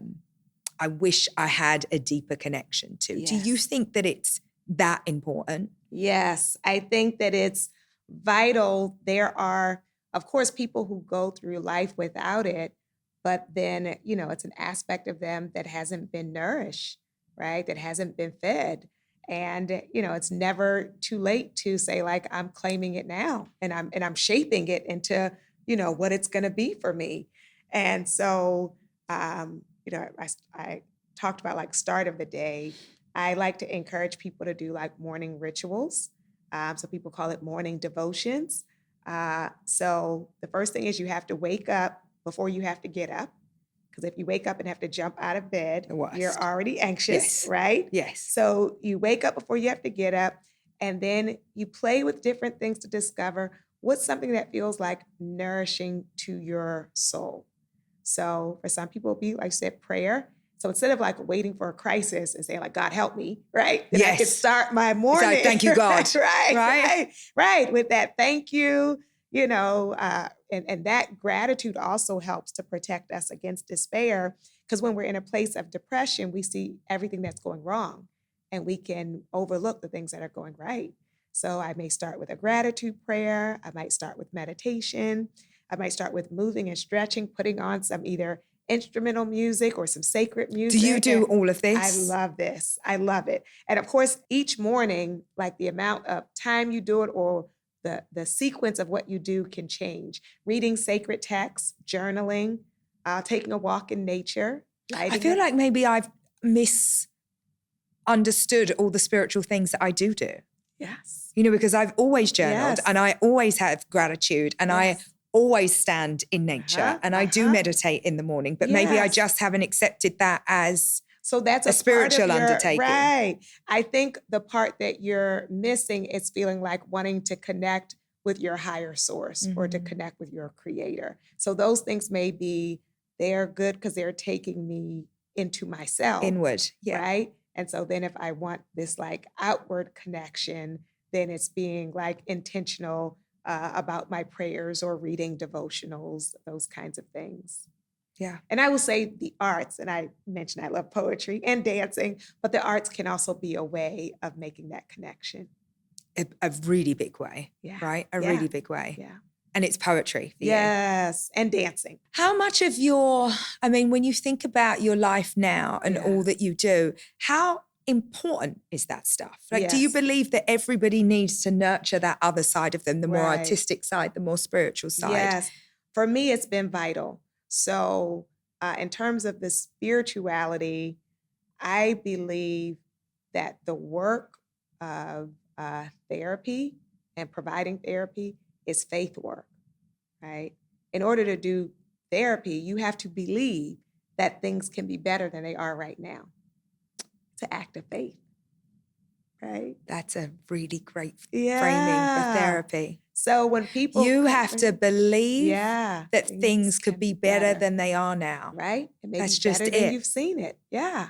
wish I had a deeper connection to. Yes. Do you think that it's that important? Yes, I think that it's vital. There are, of course, people who go through life without it, but then, it's an aspect of them that hasn't been nourished, right? That hasn't been fed. And, it's never too late to say, like, I'm claiming it now and I'm shaping it into, what it's going to be for me. And so, I talked about like start of the day. I like to encourage people to do like morning rituals. So people call it morning devotions. So the first thing is you have to wake up before you have to get up. Because if you wake up and have to jump out of bed, you're already anxious, right? Yes. So you wake up before you have to get up, and then you play with different things to discover what's something that feels like nourishing to your soul. So for some people, it'll be, like I said, prayer. So instead of like waiting for a crisis and saying like, God help me, right? Then I can start my morning. Like, thank you, God. right. With that thank you, and that gratitude also helps to protect us against despair. Because when we're in a place of depression, we see everything that's going wrong and we can overlook the things that are going right. So I may start with a gratitude prayer. I might start with meditation. I might start with moving and stretching, putting on some either instrumental music or some sacred music. Do you do all of this? I love this. I love it. And of course, each morning, like the amount of time you do it or the sequence of what you do can change. Reading sacred texts, journaling, taking a walk in nature. I feel like maybe I've misunderstood all the spiritual things that I do. Yes. You know, because I've always journaled Yes. and I always have gratitude and I always stand in nature and I do meditate in the morning, but maybe I just haven't accepted that as so that's a spiritual undertaking. Right. I think the part that you're missing is feeling like wanting to connect with your higher source or to connect with your creator. So those things may be, they're good because they're taking me into myself. Inward. Yeah. Right. And so then if I want this like outward connection, then it's being like intentional about my prayers or reading devotionals, those kinds of things. Yeah. And I will say the arts, and I mentioned I love poetry and dancing, but the arts can also be a way of making that connection. A really big way, right? A really big way. Yeah. And it's poetry for you. Yes, and dancing. How much of when you think about your life now and all that you do, how important is that stuff? Like, do you believe that everybody needs to nurture that other side of them, the more artistic side, the more spiritual side? Yes. For me, it's been vital. So in terms of the spirituality, I believe that the work of therapy and providing therapy is faith work, right? In order to do therapy, you have to believe that things can be better than they are right now. It's an act of faith, right? That's a really great framing for therapy. So when people... You have to believe that things could be better than they are now. Right? And maybe that's just better than you've seen it. Yeah.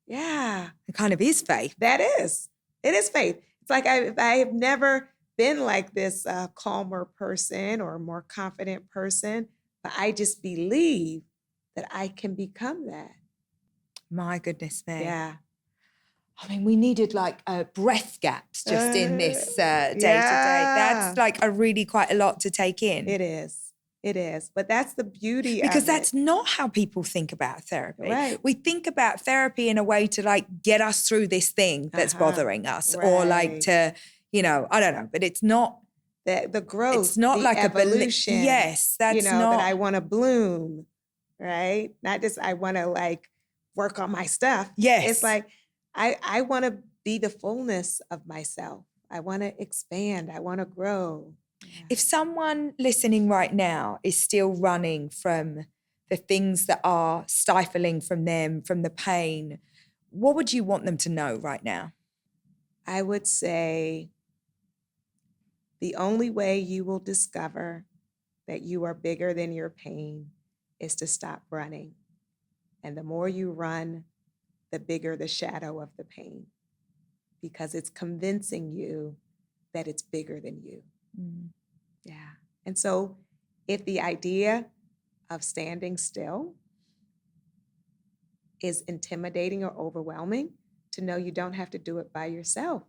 Yeah. It kind of is faith. That is. It is faith. It's like I have never been like this calmer person or more confident person, but I just believe that I can become that. My goodness me. Yeah. I mean, we needed like breath gaps just in this day to day. That's like quite a lot to take in. It is. It is. But that's the beauty because of that's not how people think about therapy. Right. We think about therapy in a way to like get us through this thing that's bothering us or like to, I don't know, but it's not. The growth. It's not the like evolution, a yes, that's not. That I want to bloom, right? Not just I want to like work on my stuff. Yes. It's like I want to be the fullness of myself. I want to expand. I want to grow. Yeah. If someone listening right now is still running from the things that are stifling from them, from the pain, what would you want them to know right now? I would say the only way you will discover that you are bigger than your pain is to stop running. And the more you run, the bigger the shadow of the pain, because it's convincing you that it's bigger than you. Mm. Yeah. And so if the idea of standing still is intimidating or overwhelming, to know you don't have to do it by yourself.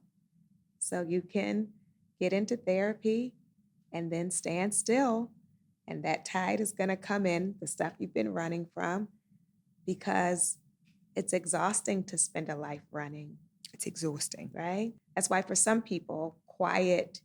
So you can get into therapy and then stand still, and that tide is going to come in, the stuff you've been running from, because it's exhausting to spend a life running. It's exhausting. Right? That's why for some people, quiet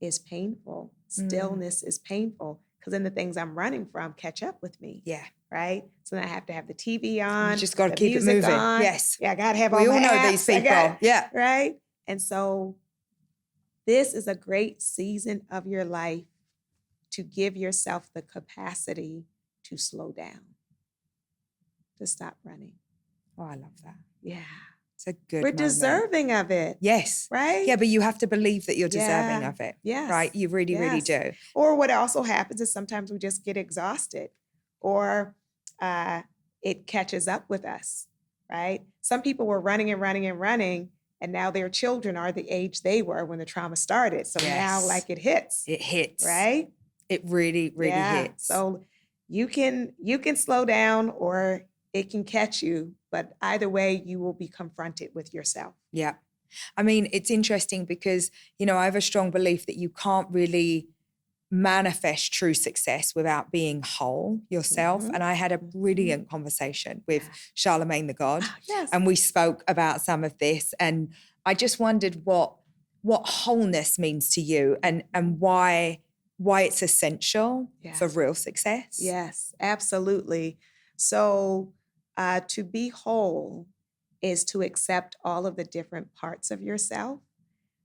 is painful. Stillness is painful, because then the things I'm running from catch up with me. Yeah. Right? So then I have to have the TV on. You just got to keep it moving. On. Yes. Yeah, I got to have all we my all know apps. these people. Yeah. Right? And so this is a great season of your life to give yourself the capacity to slow down, to stop running. Oh, I love that. Yeah. It's a good We're moment. deserving of it. Yes. Right? Yeah, but you have to believe that you're deserving of it. Yes. Right? You really, really do. Or what also happens is sometimes we just get exhausted, or it catches up with us, right? Some people were running and running and running, and now their children are the age they were when the trauma started. So now like it hits. It hits. Right? It really, really hits. So you can slow down, or it can catch you, but either way, you will be confronted with yourself. Yeah. I mean, it's interesting because, I have a strong belief that you can't really manifest true success without being whole yourself. And I had a brilliant conversation with Charlemagne the God. Yes. And we spoke about some of this. And I just wondered what wholeness means to you and why it's essential for real success. Yes, absolutely. So to be whole is to accept all of the different parts of yourself,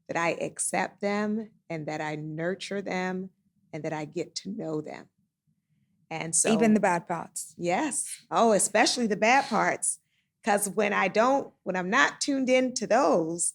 that I accept them and that I nurture them and that I get to know them. And so even the bad parts. Yes. Oh, especially the bad parts. Because when I'm not tuned into those,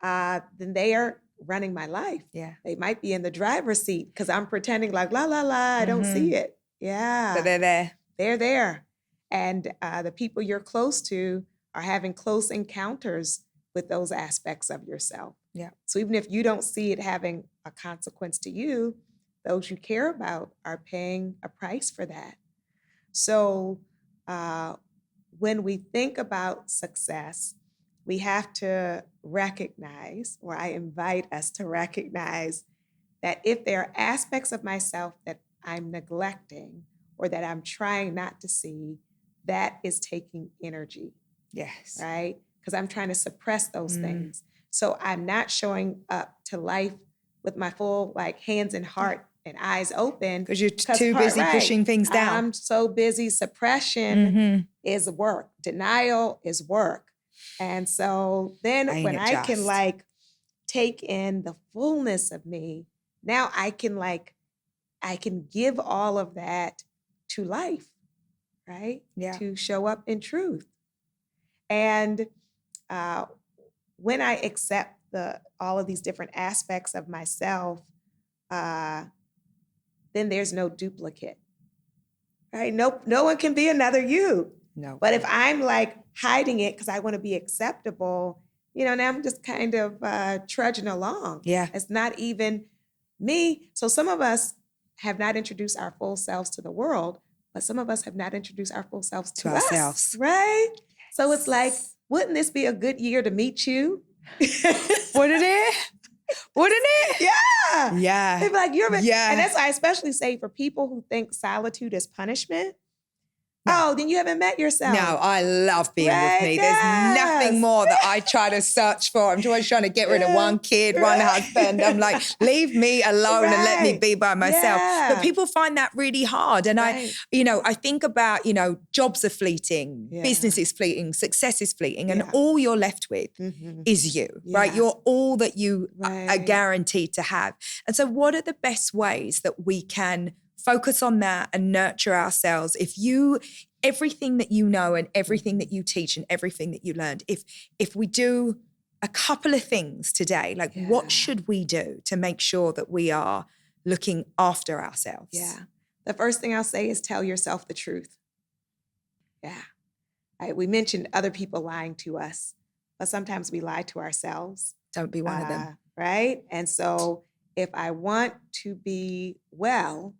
then they are running my life. Yeah. They might be in the driver's seat because I'm pretending like, la, la, la, I don't see it. Yeah. But they're there. They're there. And the people you're close to are having close encounters with those aspects of yourself. Yeah. So even if you don't see it having a consequence to you, those you care about are paying a price for that. So when we think about success, we have to recognize, or I invite us to recognize, that if there are aspects of myself that I'm neglecting or that I'm trying not to see, that is taking energy. Yes. Right? Because I'm trying to suppress those things. So I'm not showing up to life with my full hands and heart and eyes open. Because you're too busy pushing things down. I'm so busy. Suppression is work. Denial is work. And so then when I can take in the fullness of me, now I can give all of that to life, right? Yeah. To show up in truth. And when I accept all of these different aspects of myself, then there's no duplicate, right? No one can be another you. No. But if I'm hiding it because I want to be acceptable, now I'm just kind of trudging along. Yeah. It's not even me. So some of us have not introduced our full selves to the world, but some of us have not introduced our full selves to ourselves. Us, right? Yes. So it's wouldn't this be a good year to meet you? Wouldn't it? Yeah. Yeah. They'd be like, and that's why I especially say for people who think solitude is punishment, then you haven't met yourself. No, I love being with me. There's nothing more that I try to search for. I'm always trying to get rid of one kid, one husband. I'm like, leave me alone and let me be by myself. Yeah. But people find that really hard. And I think about, jobs are fleeting, business is fleeting, success is fleeting, and all you're left with is you, right? You're all that you are guaranteed to have. And so what are the best ways that we can focus on that and nurture ourselves? Everything that you know and everything that you teach and everything that you learned, if we do a couple of things today, what should we do to make sure that we are looking after ourselves? Yeah. The first thing I'll say is tell yourself the truth. Yeah. We mentioned other people lying to us, but sometimes we lie to ourselves. Don't be one of them. Right? And so if I want to be well,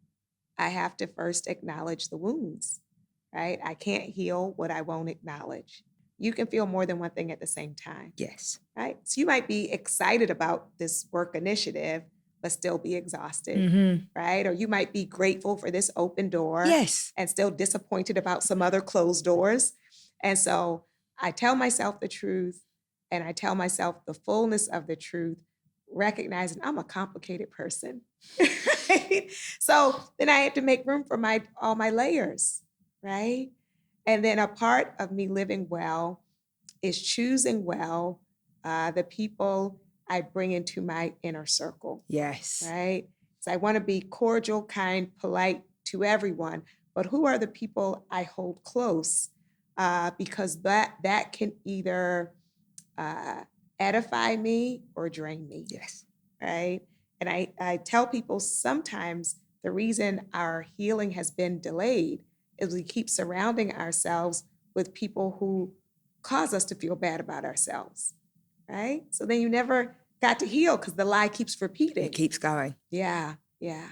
I have to first acknowledge the wounds, right? I can't heal what I won't acknowledge. You can feel more than one thing at the same time. Yes. Right? So you might be excited about this work initiative, but still be exhausted, right? Or you might be grateful for this open door and still disappointed about some other closed doors. And so I tell myself the truth and I tell myself the fullness of the truth, recognizing I'm a complicated person. Right? So then I had to make room for all my layers, right? And then a part of me living well is choosing well the people I bring into my inner circle. Yes. Right? So I want to be cordial, kind, polite to everyone, but who are the people I hold close? Because that can either edify me or drain me. Yes. Right? And I tell people sometimes the reason our healing has been delayed is we keep surrounding ourselves with people who cause us to feel bad about ourselves, right? So then you never got to heal because the lie keeps repeating. It keeps going. Yeah, yeah.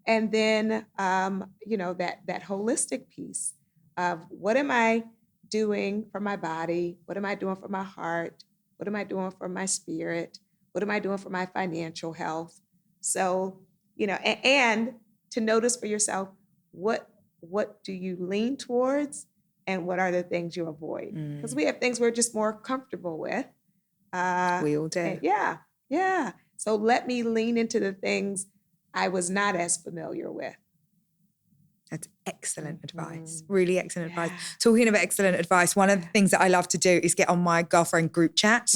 And then, that holistic piece of what am I doing for my body? What am I doing for my heart? What am I doing for my spirit? What am I doing for my financial health? So, and to notice for yourself, what do you lean towards and what are the things you avoid? Because we have things we're just more comfortable with. We all do. Yeah. So let me lean into the things I was not as familiar with. That's excellent advice. Really excellent advice. Yeah. Talking about excellent advice, one of the things that I love to do is get on my girlfriend group chat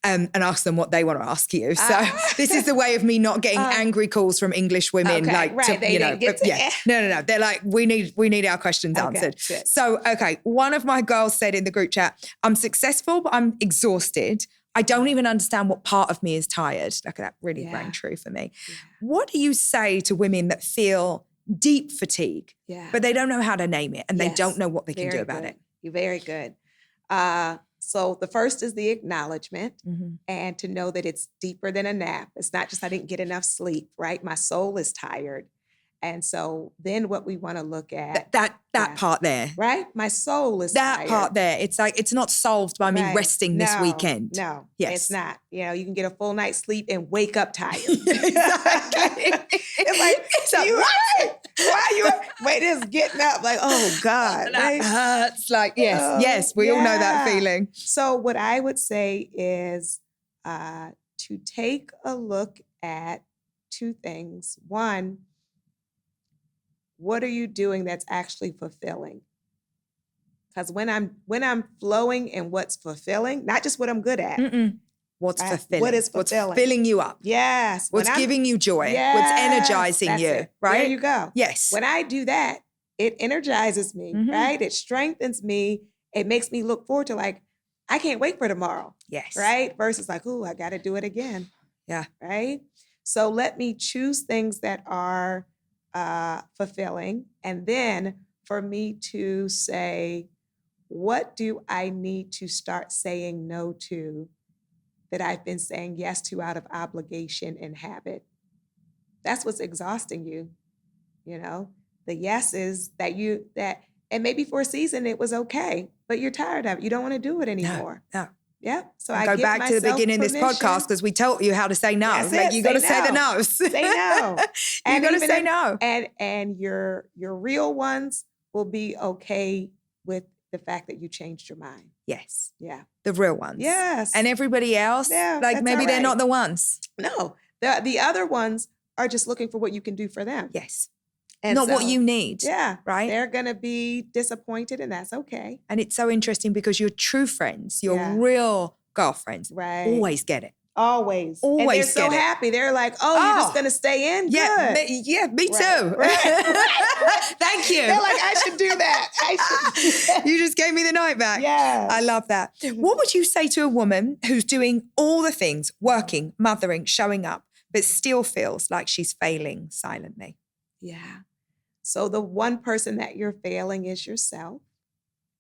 and ask them what they want to ask you. So this is the way of me not getting angry calls from English women. Okay, right. No. They're like, we need our questions answered. Good. So, one of my girls said in the group chat, I'm successful, but I'm exhausted. I don't even understand what part of me is tired. Like that really rang true for me. Yeah. What do you say to women that feel deep fatigue, but they don't know how to name it and they don't know what they can do about it? You're very good. So the first is the acknowledgement and to know that it's deeper than a nap. It's not just I didn't get enough sleep, right? My soul is tired. And so then what we want to look at. That part there. Right? My soul is tired. That part there. It's like, it's not solved by me resting this weekend. No, yes. It's not. You can get a full night's sleep and wake up tired. Exactly. It's like, why you wait, it's getting up like, oh God. That hurts. Like, yes, we all know that feeling. So what I would say is to take a look at two things. One, what are you doing that's actually fulfilling? Because when I'm flowing in what's fulfilling, not just what I'm good at. What's fulfilling? What is fulfilling? What's filling you up? Yes. What's giving you joy? What's energizing you? It. Right? There you go. Yes. When I do that, it energizes me, right? It strengthens me. It makes me look forward to like, I can't wait for tomorrow. Yes. Right? Versus like, ooh, I got to do it again. Yeah. Right? So let me choose things that are fulfilling. And then for me to say, what do I need to start saying no to that I've been saying yes to out of obligation and habit? That's what's exhausting you. The yeses and maybe for a season it was okay, but you're tired of it. You don't want to do it anymore. No. Yeah. So I go back to the beginning of this podcast because we told you how to say no. Like you got to say the no's. Say no. You got to say no. And your real ones will be okay with the fact that you changed your mind. Yes. Yeah. The real ones. Yes. And everybody else, like maybe they're not the ones. No. The other ones are just looking for what you can do for them. Yes. And not what you need. Yeah. Right? They're going to be disappointed and that's okay. And it's so interesting because your true friends, your real girlfriends, always get it. Always. And they're so happy. They're like, you're just going to stay in? Yeah, good. Me too. Right. Thank you. They're like, I should do that. You just gave me the night back. Yeah. I love that. What would you say to a woman who's doing all the things, working, mothering, showing up, but still feels like she's failing silently? Yeah. So the one person that you're failing is yourself.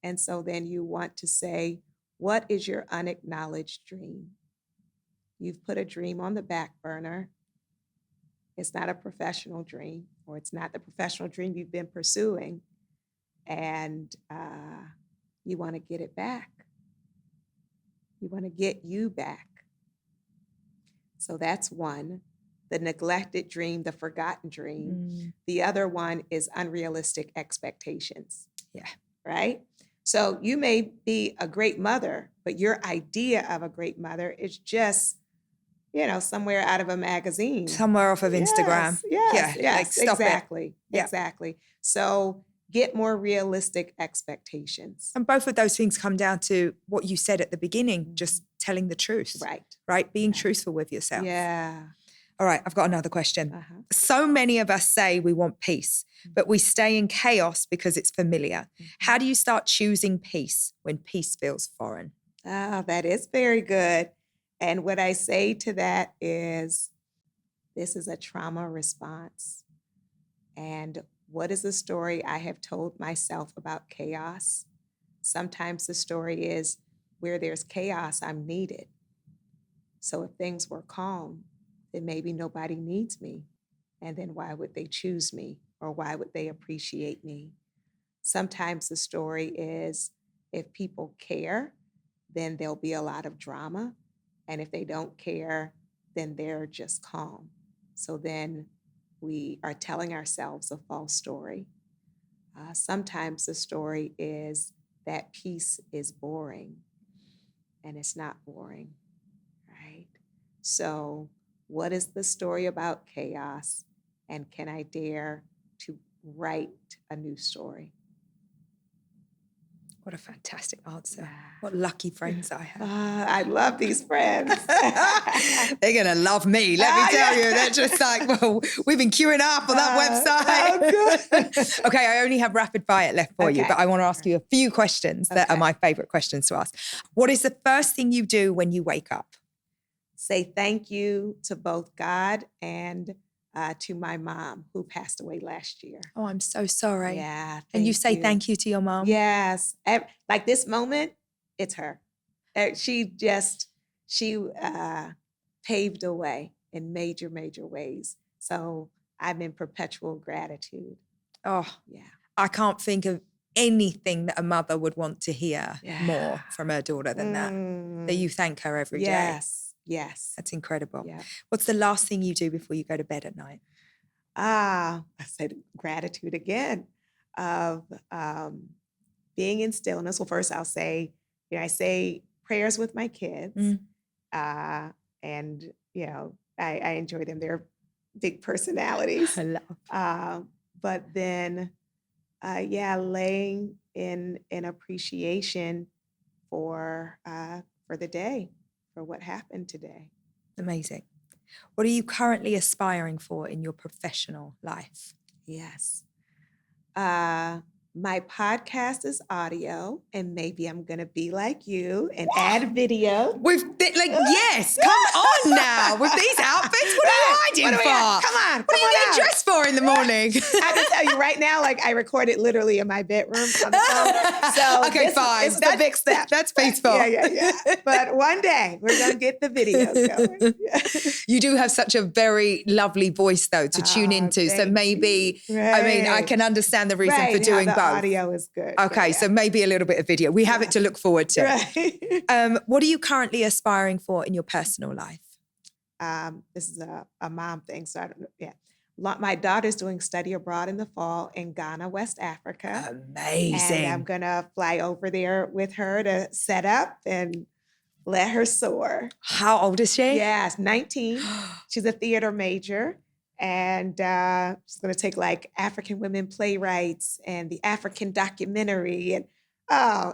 And so then you want to say, what is your unacknowledged dream? You've put a dream on the back burner. It's not a professional dream, or it's not the professional dream you've been pursuing. And you want to get it back. You want to get you back. So that's one. The neglected dream, the forgotten dream. The other one is unrealistic expectations. Yeah. Right? So you may be a great mother, but your idea of a great mother is just, somewhere out of a magazine. Somewhere off of Instagram. Yes, like, stop exactly. It. Yeah. Exactly. So get more realistic expectations. And both of those things come down to what you said at the beginning, just telling the truth. Right? Being truthful with yourself. Yeah. All right, I've got another question. So many of us say we want peace, but we stay in chaos because it's familiar. How do you start choosing peace when peace feels foreign? That is very good. And what I say to that is, this is a trauma response. And what is the story I have told myself about chaos? Sometimes the story is, where there's chaos, I'm needed. So if things were calm, then maybe nobody needs me. And then why would they choose me? Or why would they appreciate me? Sometimes the story is, if people care, then there'll be a lot of drama. And if they don't care, then they're just calm. So then we are telling ourselves a false story. Sometimes the story is that peace is boring, and it's not boring, right? So what is the story about chaos? And can I dare to write a new story? What a fantastic answer. What lucky friends I have. I love these friends. They're going to love me, let me tell you. They're just like, well, we've been queuing up on that website. Oh, good. Okay, I only have rapid fire left for you, Okay. but I want to ask you a few questions that are my favorite questions to ask. What is the first thing you do when you wake up? Say thank you to both God and to my mom, who passed away last year. Oh, I'm so sorry. Yeah. And you say thank you to your mom? Yes. Like this moment, it's her. She paved the way in major, major ways. So I'm in perpetual gratitude. Oh, yeah. I can't think of anything that a mother would want to hear more from her daughter than that you thank her every day. Yes. That's incredible. Yeah. What's the last thing you do before you go to bed at night? I said gratitude again of being in stillness. Well, first I'll say, I say prayers with my kids. And, I enjoy them. They're big personalities. I love. But then, laying in appreciation for the day, for what happened today. Amazing. What are you currently aspiring for in your professional life? Yes. My podcast is audio, and maybe I'm going to be like you and add video. Yes, come on now. With these outfits, what are you hiding for? Come on. What are you getting dressed for in the morning? I can tell you right now, I recorded literally in my bedroom on the phone. So okay, fine. This is a big step. That's peaceful. Yeah. But one day we're going to get the videos going. Yeah. You do have such a very lovely voice, though, to tune into. So maybe, I can understand the reason for doing both. Audio is good. Okay, so maybe a little bit of video. We have it to look forward to. Right. What are you currently aspiring for in your personal life? This is a mom thing, so I don't know. Yeah. My daughter's doing study abroad in the fall in Ghana, West Africa. Amazing. And I'm going to fly over there with her to set up and let her soar. How old is she? Yes, 19. She's a theater major. And she's going to take African women playwrights and the African documentary. And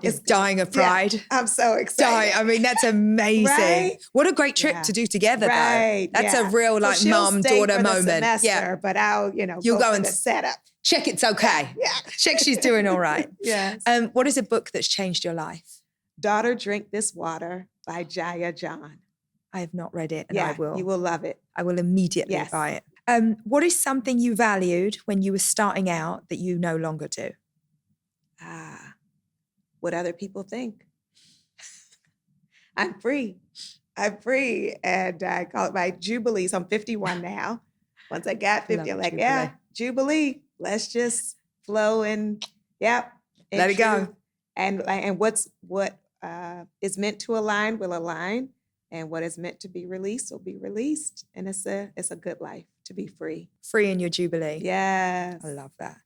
it's dying of pride. Yeah, I'm so excited. That's amazing. Right? What a great trip to do together, right. though. That's a real mom-daughter moment. Semester, but I'll, you'll go and set up. Check it's okay. Yeah. Check she's doing all right. Yes. What is a book that's changed your life? Daughter, Drink This Water by Jaya John. I have not read it, and I will. You will love it. I will immediately buy it. What is something you valued when you were starting out that you no longer do? What other people think. I'm free. And I call it my Jubilee. So I'm 51 now. Once I got 50, I'm like, Jubilee. Let's just flow and let it go. And what is meant to align will align. And what is meant to be released will be released. And it's a good life to be free. Free in your Jubilee. Yes. I love that.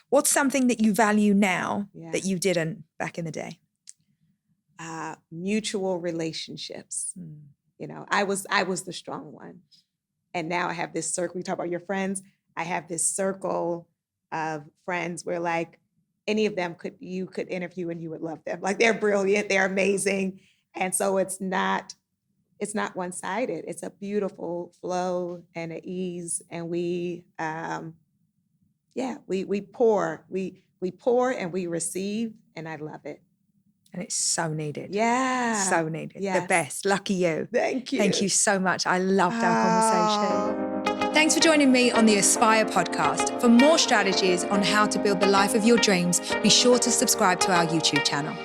What's something that you value now that you didn't back in the day? Mutual relationships. I was the strong one. And now I have this circle. We talk about your friends. I have this circle of friends where any of them you could interview and you would love them. They're brilliant. They're amazing. And so it's not one-sided. It's a beautiful flow and an ease. And we pour. We pour and we receive, and I love it. And it's so needed. Yeah. So needed. Yes. The best. Lucky you. Thank you. Thank you so much. I loved our conversation. Thanks for joining me on the Aspire podcast. For more strategies on how to build the life of your dreams, be sure to subscribe to our YouTube channel.